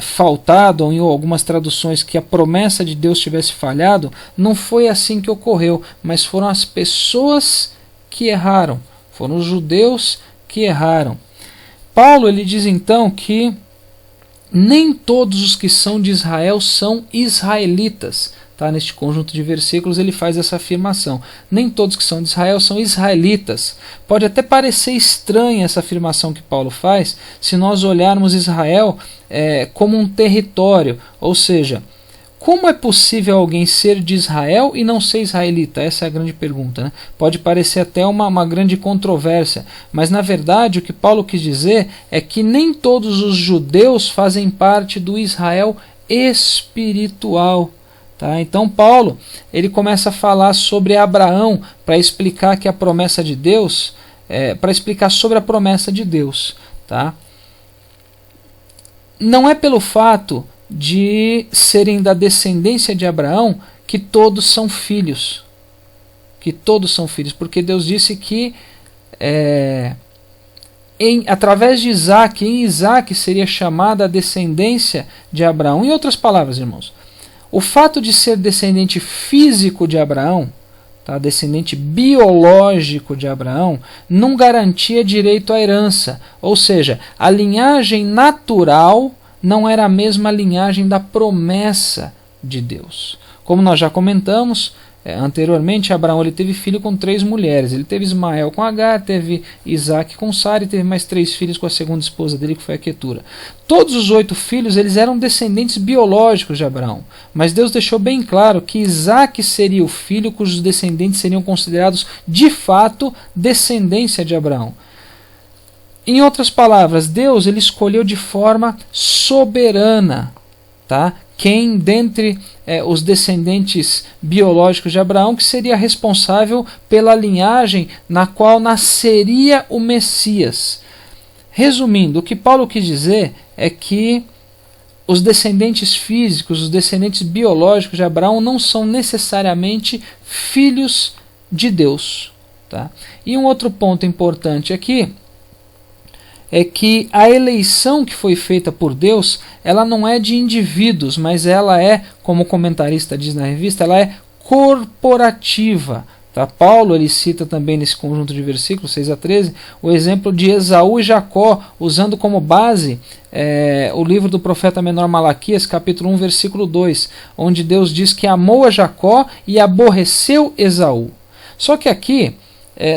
faltado, ou em algumas traduções que a promessa de Deus tivesse falhado, não foi assim que ocorreu, mas foram as pessoas que erraram, foram os judeus que erraram. Paulo ele diz então que nem todos os que são de Israel são israelitas. Tá? Neste conjunto de versículos ele faz essa afirmação. Nem todos que são de Israel são israelitas. Pode até parecer estranha essa afirmação que Paulo faz se nós olharmos Israel como um território. Ou seja, como é possível alguém ser de Israel e não ser israelita? Essa é a grande pergunta. Né? Pode parecer até uma grande controvérsia, mas na verdade o que Paulo quis dizer é que nem todos os judeus fazem parte do Israel espiritual. Tá? Então Paulo ele começa a falar sobre Abraão para explicar que a promessa de Deus, para explicar sobre a promessa de Deus. Tá? Não é pelo fato de serem da descendência de Abraão que todos são filhos. Que todos são filhos, porque Deus disse que através de Isaac, em Isaac seria chamada a descendência de Abraão. Em outras palavras, irmãos, o fato de ser descendente físico de Abraão, tá, descendente biológico de Abraão, não garantia direito à herança. Ou seja, a linhagem natural não era a mesma linhagem da promessa de Deus. Como nós já comentamos anteriormente, Abraão ele teve filho com 3 mulheres. Ele teve Ismael com Agar, teve Isaac com Sara e teve mais 3 filhos com a segunda esposa dele, que foi a Quetura. Todos os 8 filhos eles eram descendentes biológicos de Abraão. Mas Deus deixou bem claro que Isaac seria o filho cujos descendentes seriam considerados de fato descendência de Abraão. Em outras palavras, Deus ele escolheu de forma soberana, tá? Quem dentre os descendentes biológicos de Abraão que seria responsável pela linhagem na qual nasceria o Messias. Resumindo, o que Paulo quis dizer é que os descendentes físicos, os descendentes biológicos de Abraão não são necessariamente filhos de Deus. Tá? E um outro ponto importante aqui é que a eleição que foi feita por Deus, ela não é de indivíduos, mas ela é, como o comentarista diz na revista, ela é corporativa. Tá? Paulo ele cita também nesse conjunto de versículos 6 a 13 o exemplo de Esaú e Jacó, usando como base o livro do profeta menor Malaquias, capítulo 1, versículo 2, onde Deus diz que amou a Jacó e aborreceu Esaú. Só que aqui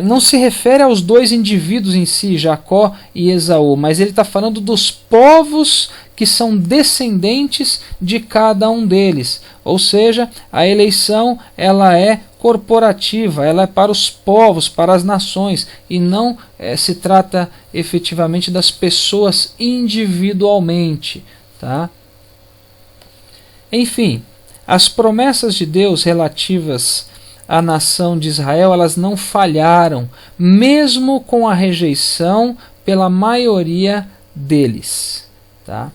não se refere aos 2 indivíduos em si, Jacó e Esaú, mas ele está falando dos povos que são descendentes de cada um deles. Ou seja, a eleição ela é corporativa, ela é para os povos, para as nações, e não se trata efetivamente das pessoas individualmente. Tá? Enfim, as promessas de Deus relativas a nação de Israel, elas não falharam, mesmo com a rejeição pela maioria deles. Tá?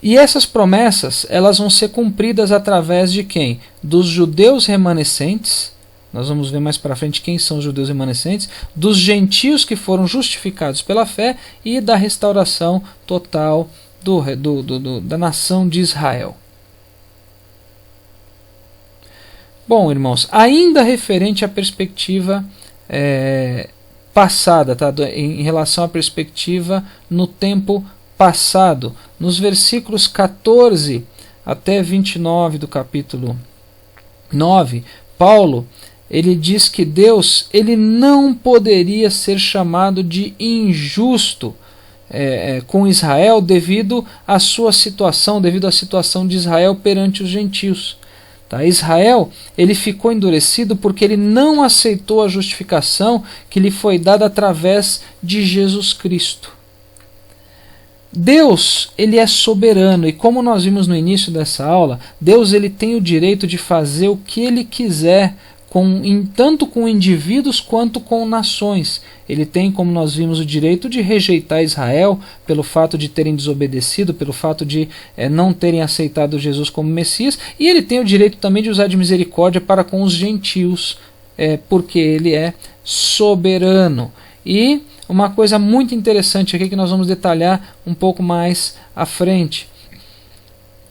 E essas promessas, elas vão ser cumpridas através de quem? Dos judeus remanescentes, nós vamos ver mais para frente quem são os judeus remanescentes, dos gentios que foram justificados pela fé e da restauração total da nação de Israel. Bom, irmãos, ainda referente à perspectiva passada, tá? Em relação à perspectiva no tempo passado, nos versículos 14 até 29 do capítulo 9, Paulo ele diz que Deus ele não poderia ser chamado de injusto com Israel devido à sua situação, devido à situação de Israel perante os gentios. Tá? Israel ele ficou endurecido porque ele não aceitou a justificação que lhe foi dada através de Jesus Cristo. Deus ele é soberano e como nós vimos no início dessa aula, Deus ele tem o direito de fazer o que ele quiser, tanto com indivíduos quanto com nações. Ele tem, como nós vimos, o direito de rejeitar Israel pelo fato de terem desobedecido, pelo fato de não terem aceitado Jesus como Messias, e ele tem o direito também de usar de misericórdia para com os gentios, porque ele é soberano. E uma coisa muito interessante aqui que nós vamos detalhar um pouco mais à frente.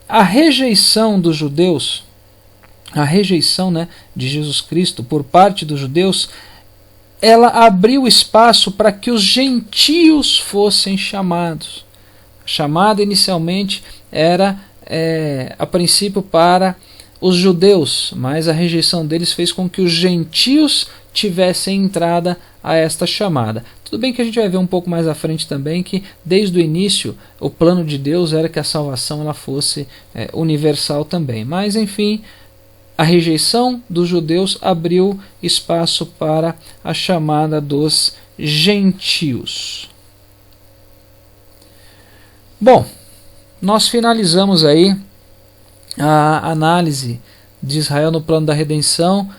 A rejeição dos judeus, a rejeição, né, de Jesus Cristo por parte dos judeus, ela abriu espaço para que os gentios fossem chamados. A chamada inicialmente era, a princípio, para os judeus, mas a rejeição deles fez com que os gentios tivessem entrada a esta chamada. Tudo bem que a gente vai ver um pouco mais à frente também que desde o início o plano de Deus era que a salvação ela fosse universal também. Mas enfim, a rejeição dos judeus abriu espaço para a chamada dos gentios. Bom, nós finalizamos aí a análise de Israel no plano da redenção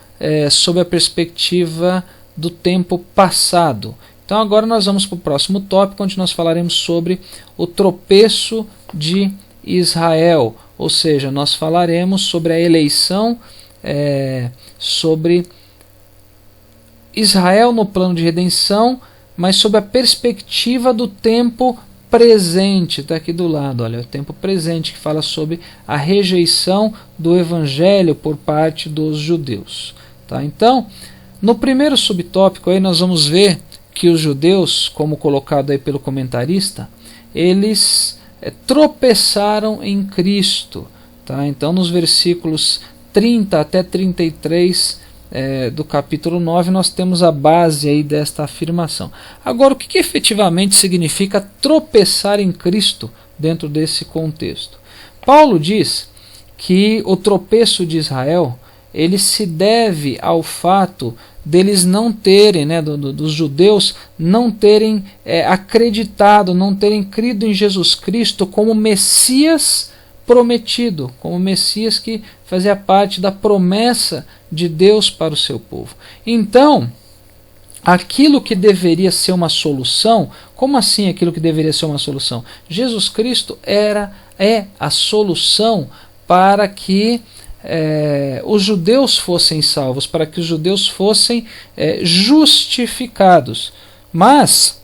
sob a perspectiva do tempo passado. Então agora nós vamos para o próximo tópico, onde nós falaremos sobre o tropeço de Israel, ou seja, nós falaremos sobre a eleição, sobre Israel no plano de redenção, mas sob a perspectiva do tempo presente. Está aqui do lado, olha, o tempo presente, que fala sobre a rejeição do evangelho por parte dos judeus. Tá? Então, no primeiro subtópico aí nós vamos ver que os judeus, como colocado aí pelo comentarista, eles tropeçaram em Cristo. Tá? Então, nos versículos 30 até 33 do capítulo 9, nós temos a base aí desta afirmação. Agora, o que efetivamente significa tropeçar em Cristo dentro desse contexto? Paulo diz que o tropeço de Israel ele se deve ao fato deles não terem, dos judeus, não terem acreditado, não terem crido em Jesus Cristo como Messias prometido, como Messias que fazia parte da promessa de Deus para o seu povo. Então, aquilo que deveria ser uma solução, como assim aquilo que deveria ser uma solução? Jesus Cristo é a solução para que os judeus fossem salvos, para que os judeus fossem justificados. Mas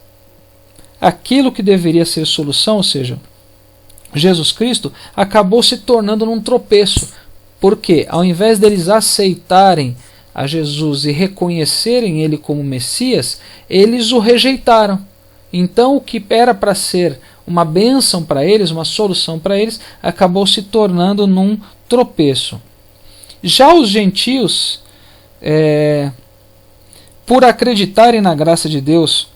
aquilo que deveria ser solução, ou seja, Jesus Cristo, acabou se tornando num tropeço. Porque ao invés deles aceitarem a Jesus e reconhecerem ele como Messias, eles o rejeitaram. Então o que era para ser uma bênção para eles, uma solução para eles, acabou se tornando num tropeço. Já os gentios, por acreditarem na graça de Deus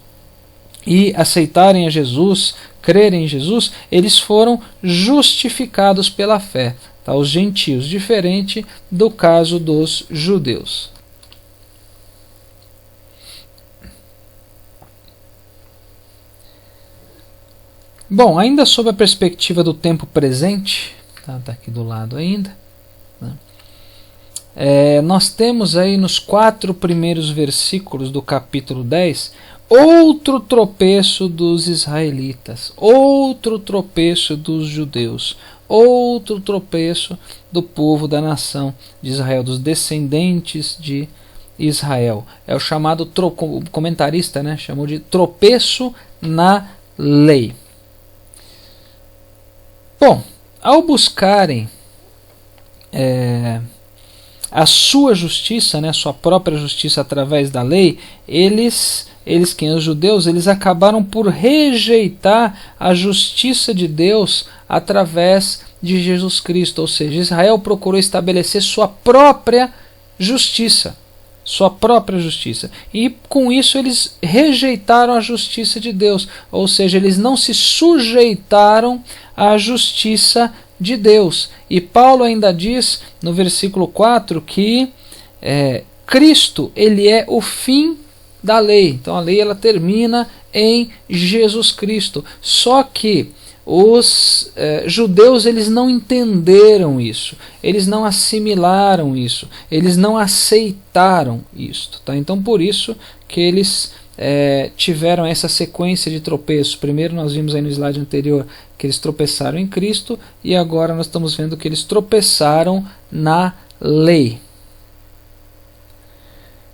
e aceitarem a Jesus, crerem em Jesus, eles foram justificados pela fé. Tá? Os gentios, diferente do caso dos judeus. Bom, ainda sob a perspectiva do tempo presente, tá aqui do lado ainda, né? Nós temos aí nos 4 primeiros versículos do capítulo 10 outro tropeço dos israelitas, outro tropeço dos judeus, outro tropeço do povo da nação de Israel, dos descendentes de Israel. É o chamado, o comentarista chamou de tropeço na lei. Bom, ao buscarem a sua justiça, a sua própria justiça através da lei, eles quem os judeus, eles acabaram por rejeitar a justiça de Deus através de Jesus Cristo, ou seja, Israel procurou estabelecer sua própria justiça, e com isso eles rejeitaram a justiça de Deus, ou seja, eles não se sujeitaram à justiça de Deus. E Paulo ainda diz no versículo 4 que Cristo ele é o fim da lei. Então a lei ela termina em Jesus Cristo. Só que os judeus eles não entenderam isso, eles não assimilaram isso, eles não aceitaram isto. Tá? Então por isso que eles tiveram essa sequência de tropeços. Primeiro nós vimos aí no slide anterior que eles tropeçaram em Cristo, e agora nós estamos vendo que eles tropeçaram na lei.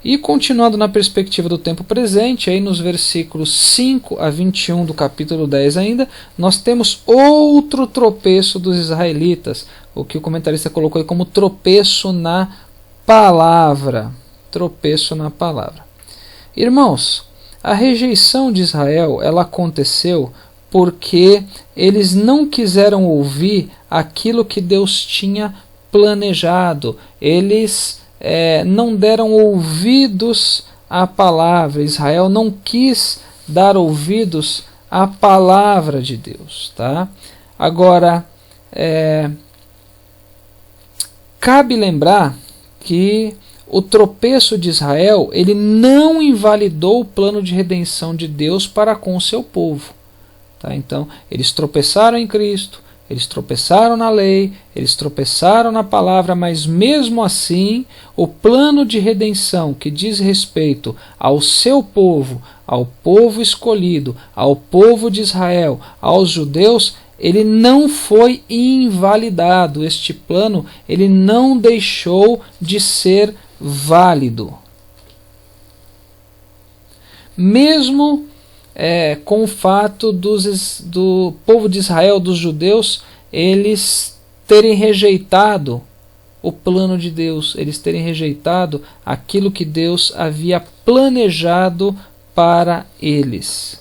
E continuando na perspectiva do tempo presente, aí nos versículos 5 a 21 do capítulo 10 ainda, nós temos outro tropeço dos israelitas, o que o comentarista colocou aí como tropeço na palavra. Tropeço na palavra. Irmãos, a rejeição de Israel, ela aconteceu porque eles não quiseram ouvir aquilo que Deus tinha planejado. Eles não deram ouvidos à palavra. Israel não quis dar ouvidos à palavra de Deus. Tá? Agora, cabe lembrar que o tropeço de Israel, ele não invalidou o plano de redenção de Deus para com o seu povo. Tá? Então, eles tropeçaram em Cristo, eles tropeçaram na lei, eles tropeçaram na palavra, mas mesmo assim, o plano de redenção que diz respeito ao seu povo, ao povo escolhido, ao povo de Israel, aos judeus, ele não foi invalidado. Este plano, ele não deixou de ser válido. Mesmo com o fato do povo de Israel, dos judeus, eles terem rejeitado o plano de Deus, eles terem rejeitado aquilo que Deus havia planejado para eles.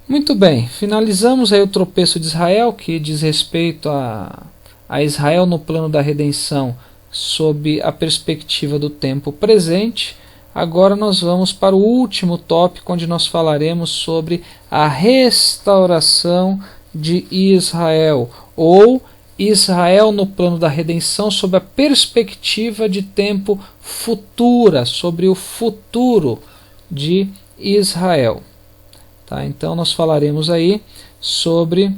Muito bem, finalizamos aí o tropeço de Israel, que diz respeito a Israel no plano da redenção sob a perspectiva do tempo presente. Agora nós vamos para o último tópico, onde nós falaremos sobre a restauração de Israel, ou Israel no plano da redenção sob a perspectiva de tempo futura, sobre o futuro de Israel. Tá? Então nós falaremos aí sobre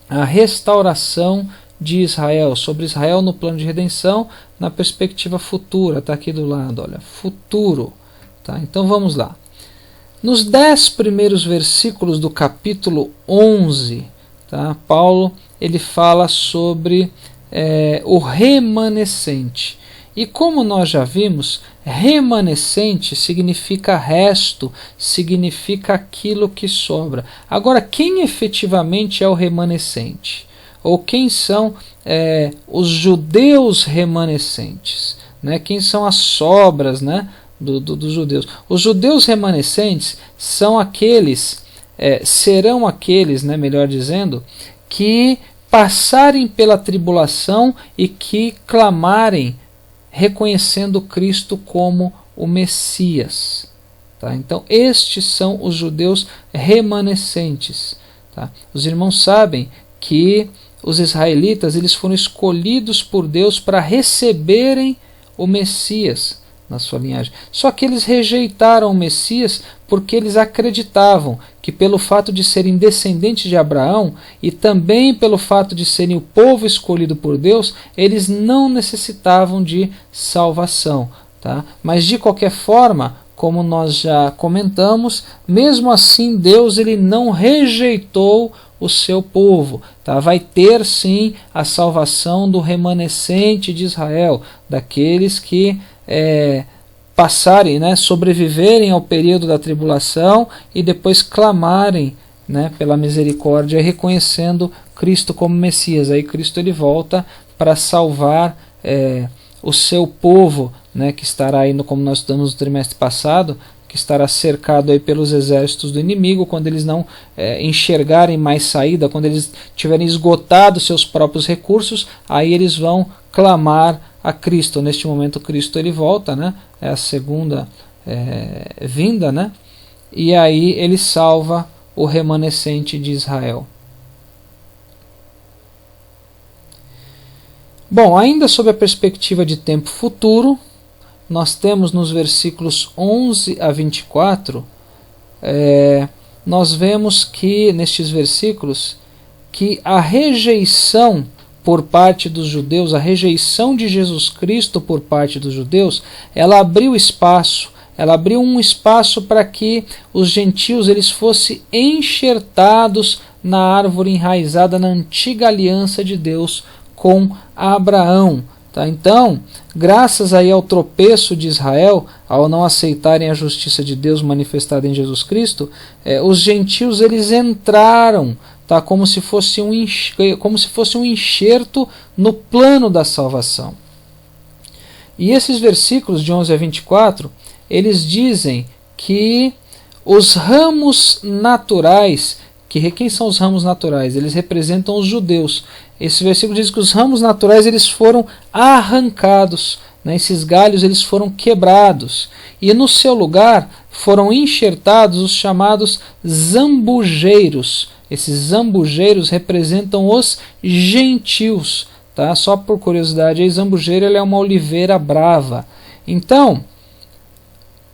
a restauração de Israel, sobre Israel no plano de redenção, na perspectiva futura, está aqui do lado, olha, futuro. Tá? Então vamos lá. Nos 10 primeiros versículos do capítulo 11, tá? Paulo ele fala sobre o remanescente. E como nós já vimos, remanescente significa resto, significa aquilo que sobra. Agora, quem efetivamente é o remanescente? Ou quem são os judeus remanescentes? Né? Quem são as sobras, né, dos judeus? Os judeus remanescentes são aqueles, serão aqueles, né, melhor dizendo, que passarem pela tribulação e que clamarem reconhecendo Cristo como o Messias. Tá? Então estes são os judeus remanescentes. Tá? Os irmãos sabem que os israelitas eles foram escolhidos por Deus para receberem o Messias na sua linhagem. Só que eles rejeitaram o Messias porque eles acreditavam que pelo fato de serem descendentes de Abraão e também pelo fato de serem o povo escolhido por Deus, eles não necessitavam de salvação. Tá? Mas de qualquer forma, como nós já comentamos, mesmo assim Deus ele não rejeitou o seu povo. Tá? Vai ter sim a salvação do remanescente de Israel, daqueles que passarem, né, sobreviverem ao período da tribulação e depois clamarem, né, pela misericórdia, reconhecendo Cristo como Messias. Aí Cristo ele volta para salvar o seu povo, né, que estará aí, como nós estudamos no trimestre passado, que estará cercado aí pelos exércitos do inimigo, quando eles não enxergarem mais saída, quando eles tiverem esgotado seus próprios recursos, aí eles vão clamar a Cristo. Neste momento Cristo ele volta, né? É a segunda vinda, né? E aí ele salva o remanescente de Israel. Bom, ainda sob a perspectiva de tempo futuro, nós temos nos versículos 11 a 24, nós vemos que, nestes versículos, que a rejeição por parte dos judeus, a rejeição de Jesus Cristo por parte dos judeus, ela abriu espaço, ela abriu um espaço para que os gentios eles fossem enxertados na árvore enraizada na antiga aliança de Deus com Abraão. Tá? Então, graças aí ao tropeço de Israel, ao não aceitarem a justiça de Deus manifestada em Jesus Cristo, os gentios eles entraram, tá? como se fosse um enxerto no plano da salvação. E esses versículos de 11 a 24, eles dizem que os ramos naturais, quem são os ramos naturais? Eles representam os judeus. Esse versículo diz que os ramos naturais eles foram arrancados, né? Esses galhos eles foram quebrados, e no seu lugar foram enxertados os chamados zambujeiros. Esses zambujeiros representam os gentios. Tá? Só por curiosidade, a zambujeira é uma oliveira brava. Então,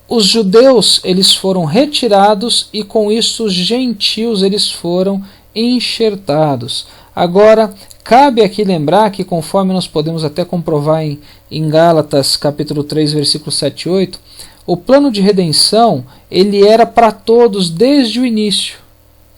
os judeus eles foram retirados e com isso os gentios eles foram enxertados. Agora, cabe aqui lembrar que, conforme nós podemos até comprovar em Gálatas capítulo 3, versículo 7 e 8, o plano de redenção ele era para todos desde o início.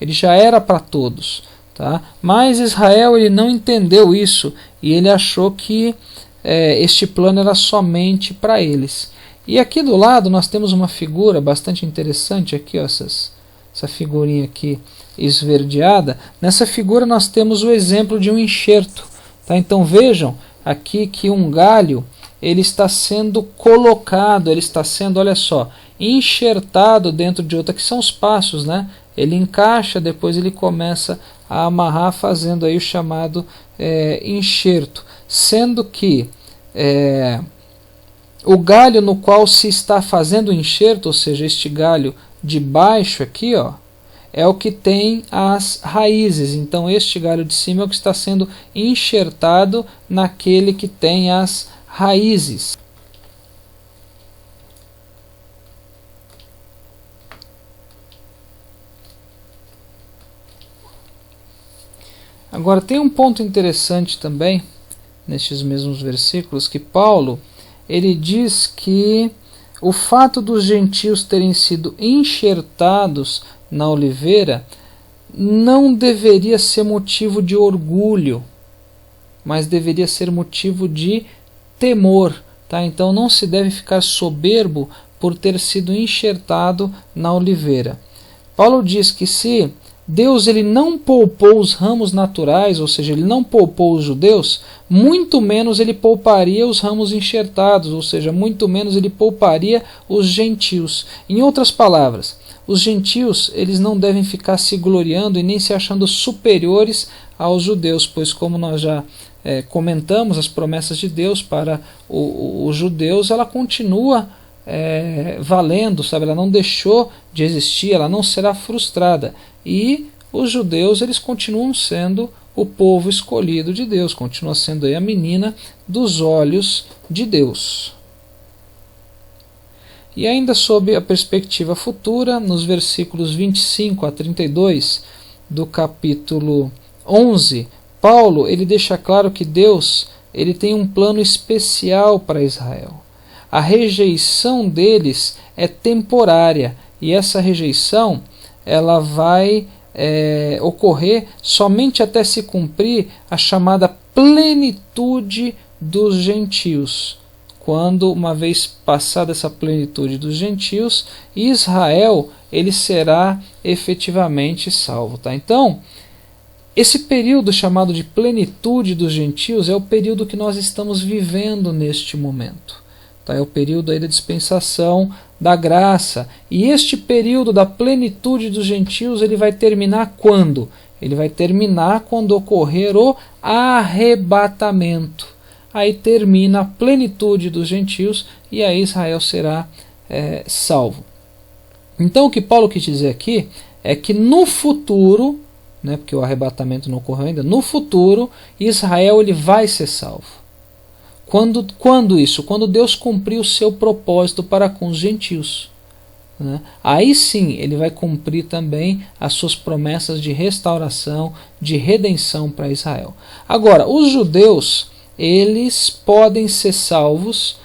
Ele já era para todos. Tá? Mas Israel ele não entendeu isso e ele achou que este plano era somente para eles. E aqui do lado nós temos uma figura bastante interessante, aqui, ó, essa figurinha aqui esverdeada. Nessa figura nós temos o exemplo de um enxerto. Tá? Então vejam aqui que um galho ele está sendo colocado, ele está sendo, olha só, enxertado dentro de outro. Aqui são os passos, né? Ele encaixa, depois ele começa a amarrar, fazendo aí o chamado enxerto. Sendo que o galho no qual se está fazendo o enxerto, ou seja, este galho de baixo aqui, ó, é o que tem as raízes. Então este galho de cima é o que está sendo enxertado naquele que tem as raízes. Agora tem um ponto interessante também nestes mesmos versículos, que Paulo ele diz que o fato dos gentios terem sido enxertados na oliveira não deveria ser motivo de orgulho, mas deveria ser motivo de temor. Tá? Então não se deve ficar soberbo por ter sido enxertado na oliveira. Paulo diz que se Deus ele não poupou os ramos naturais, ou seja, ele não poupou os judeus, muito menos ele pouparia os ramos enxertados, ou seja, muito menos ele pouparia os gentios. Em outras palavras, os gentios eles não devem ficar se gloriando e nem se achando superiores aos judeus, pois como nós já comentamos, as promessas de Deus para os judeus, ela continua valendo, sabe? Ela não deixou de existir, ela não será frustrada. E os judeus eles continuam sendo o povo escolhido de Deus, continua sendo aí a menina dos olhos de Deus. E ainda sob a perspectiva futura, nos versículos 25 a 32 do capítulo 11, Paulo ele deixa claro que Deus ele tem um plano especial para Israel. A rejeição deles é temporária, e essa rejeição ela vai ocorrer somente até se cumprir a chamada plenitude dos gentios. Quando, uma vez passada essa plenitude dos gentios, Israel ele será efetivamente salvo. Tá? Então, esse período chamado de plenitude dos gentios é o período que nós estamos vivendo neste momento. Tá? É o período aí da dispensação da graça. E este período da plenitude dos gentios ele vai terminar quando? Ele vai terminar quando ocorrer o arrebatamento. Aí termina a plenitude dos gentios e aí Israel será salvo. Então o que Paulo quis dizer aqui é que no futuro, né, porque o arrebatamento não ocorreu ainda, no futuro Israel ele vai ser salvo. Quando isso? Quando Deus cumprir o seu propósito para com os gentios. Né? Aí sim ele vai cumprir também as suas promessas de restauração, de redenção para Israel. Agora, os judeus eles podem ser salvos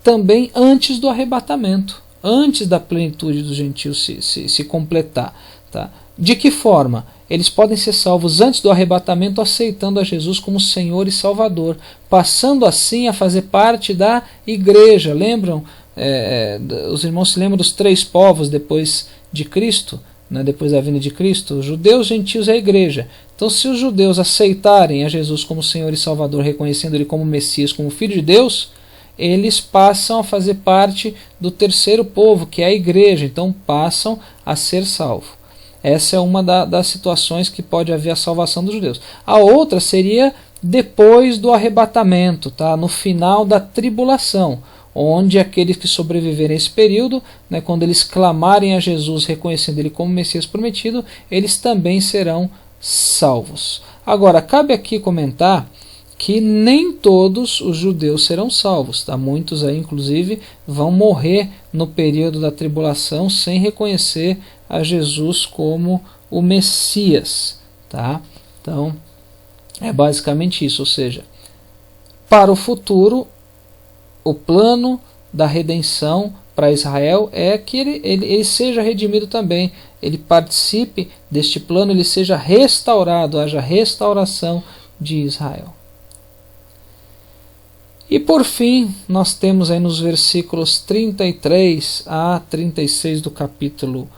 também antes do arrebatamento, antes da plenitude dos gentios se completar. Tá? De que forma? Eles podem ser salvos antes do arrebatamento, aceitando a Jesus como Senhor e Salvador, passando assim a fazer parte da igreja. Lembram? Os irmãos se lembram dos 3 povos depois de Cristo, né, depois da vinda de Cristo? Os judeus, gentios e a igreja. Então, se os judeus aceitarem a Jesus como Senhor e Salvador, reconhecendo Ele como Messias, como Filho de Deus, eles passam a fazer parte do terceiro povo, que é a igreja. Então, passam a ser salvos. Essa é uma das situações que pode haver a salvação dos judeus. A outra seria depois do arrebatamento, tá? No final da tribulação, onde aqueles que sobreviverem a esse período, né, quando eles clamarem a Jesus, reconhecendo Ele como Messias prometido, eles também serão salvos. Agora, cabe aqui comentar que nem todos os judeus serão salvos, tá? Muitos aí, inclusive, vão morrer no período da tribulação sem reconhecer a Jesus como o Messias, tá? Então, é basicamente isso, ou seja, para o futuro, o plano da redenção para Israel é que ele seja redimido também, ele participe deste plano, ele seja restaurado, haja restauração de Israel. E por fim, nós temos aí nos versículos 33 a 36 do capítulo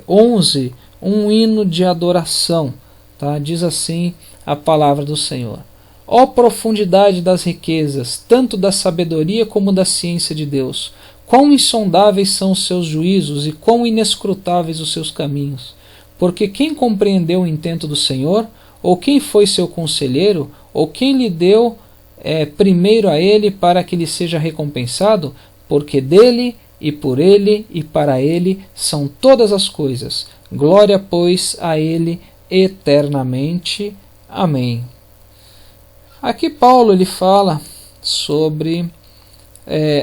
11, um hino de adoração. Tá? Diz assim a palavra do Senhor: ó profundidade das riquezas, tanto da sabedoria como da ciência de Deus! Quão insondáveis são os seus juízos e quão inescrutáveis os seus caminhos! Porque quem compreendeu o intento do Senhor? Ou quem foi seu conselheiro? Ou quem lhe deu primeiro a ele para que lhe seja recompensado? Porque dele, e por ele, e para ele são todas as coisas. Glória, pois, a ele eternamente. Amém. Aqui Paulo ele fala sobre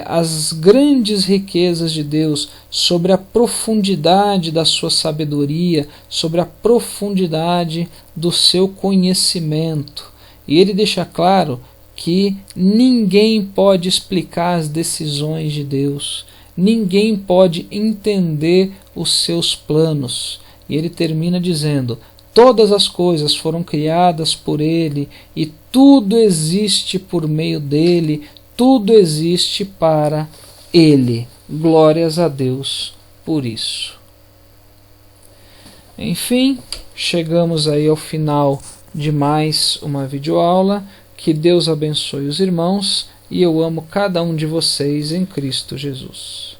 as grandes riquezas de Deus, sobre a profundidade da sua sabedoria, sobre a profundidade do seu conhecimento. E ele deixa claro que ninguém pode explicar as decisões de Deus, ninguém pode entender os seus planos. E ele termina dizendo: todas as coisas foram criadas por ele e tudo existe por meio dele, tudo existe para ele. Glórias a Deus por isso. Enfim, chegamos aí ao final de mais uma videoaula. Que Deus abençoe os irmãos e eu amo cada um de vocês em Cristo Jesus.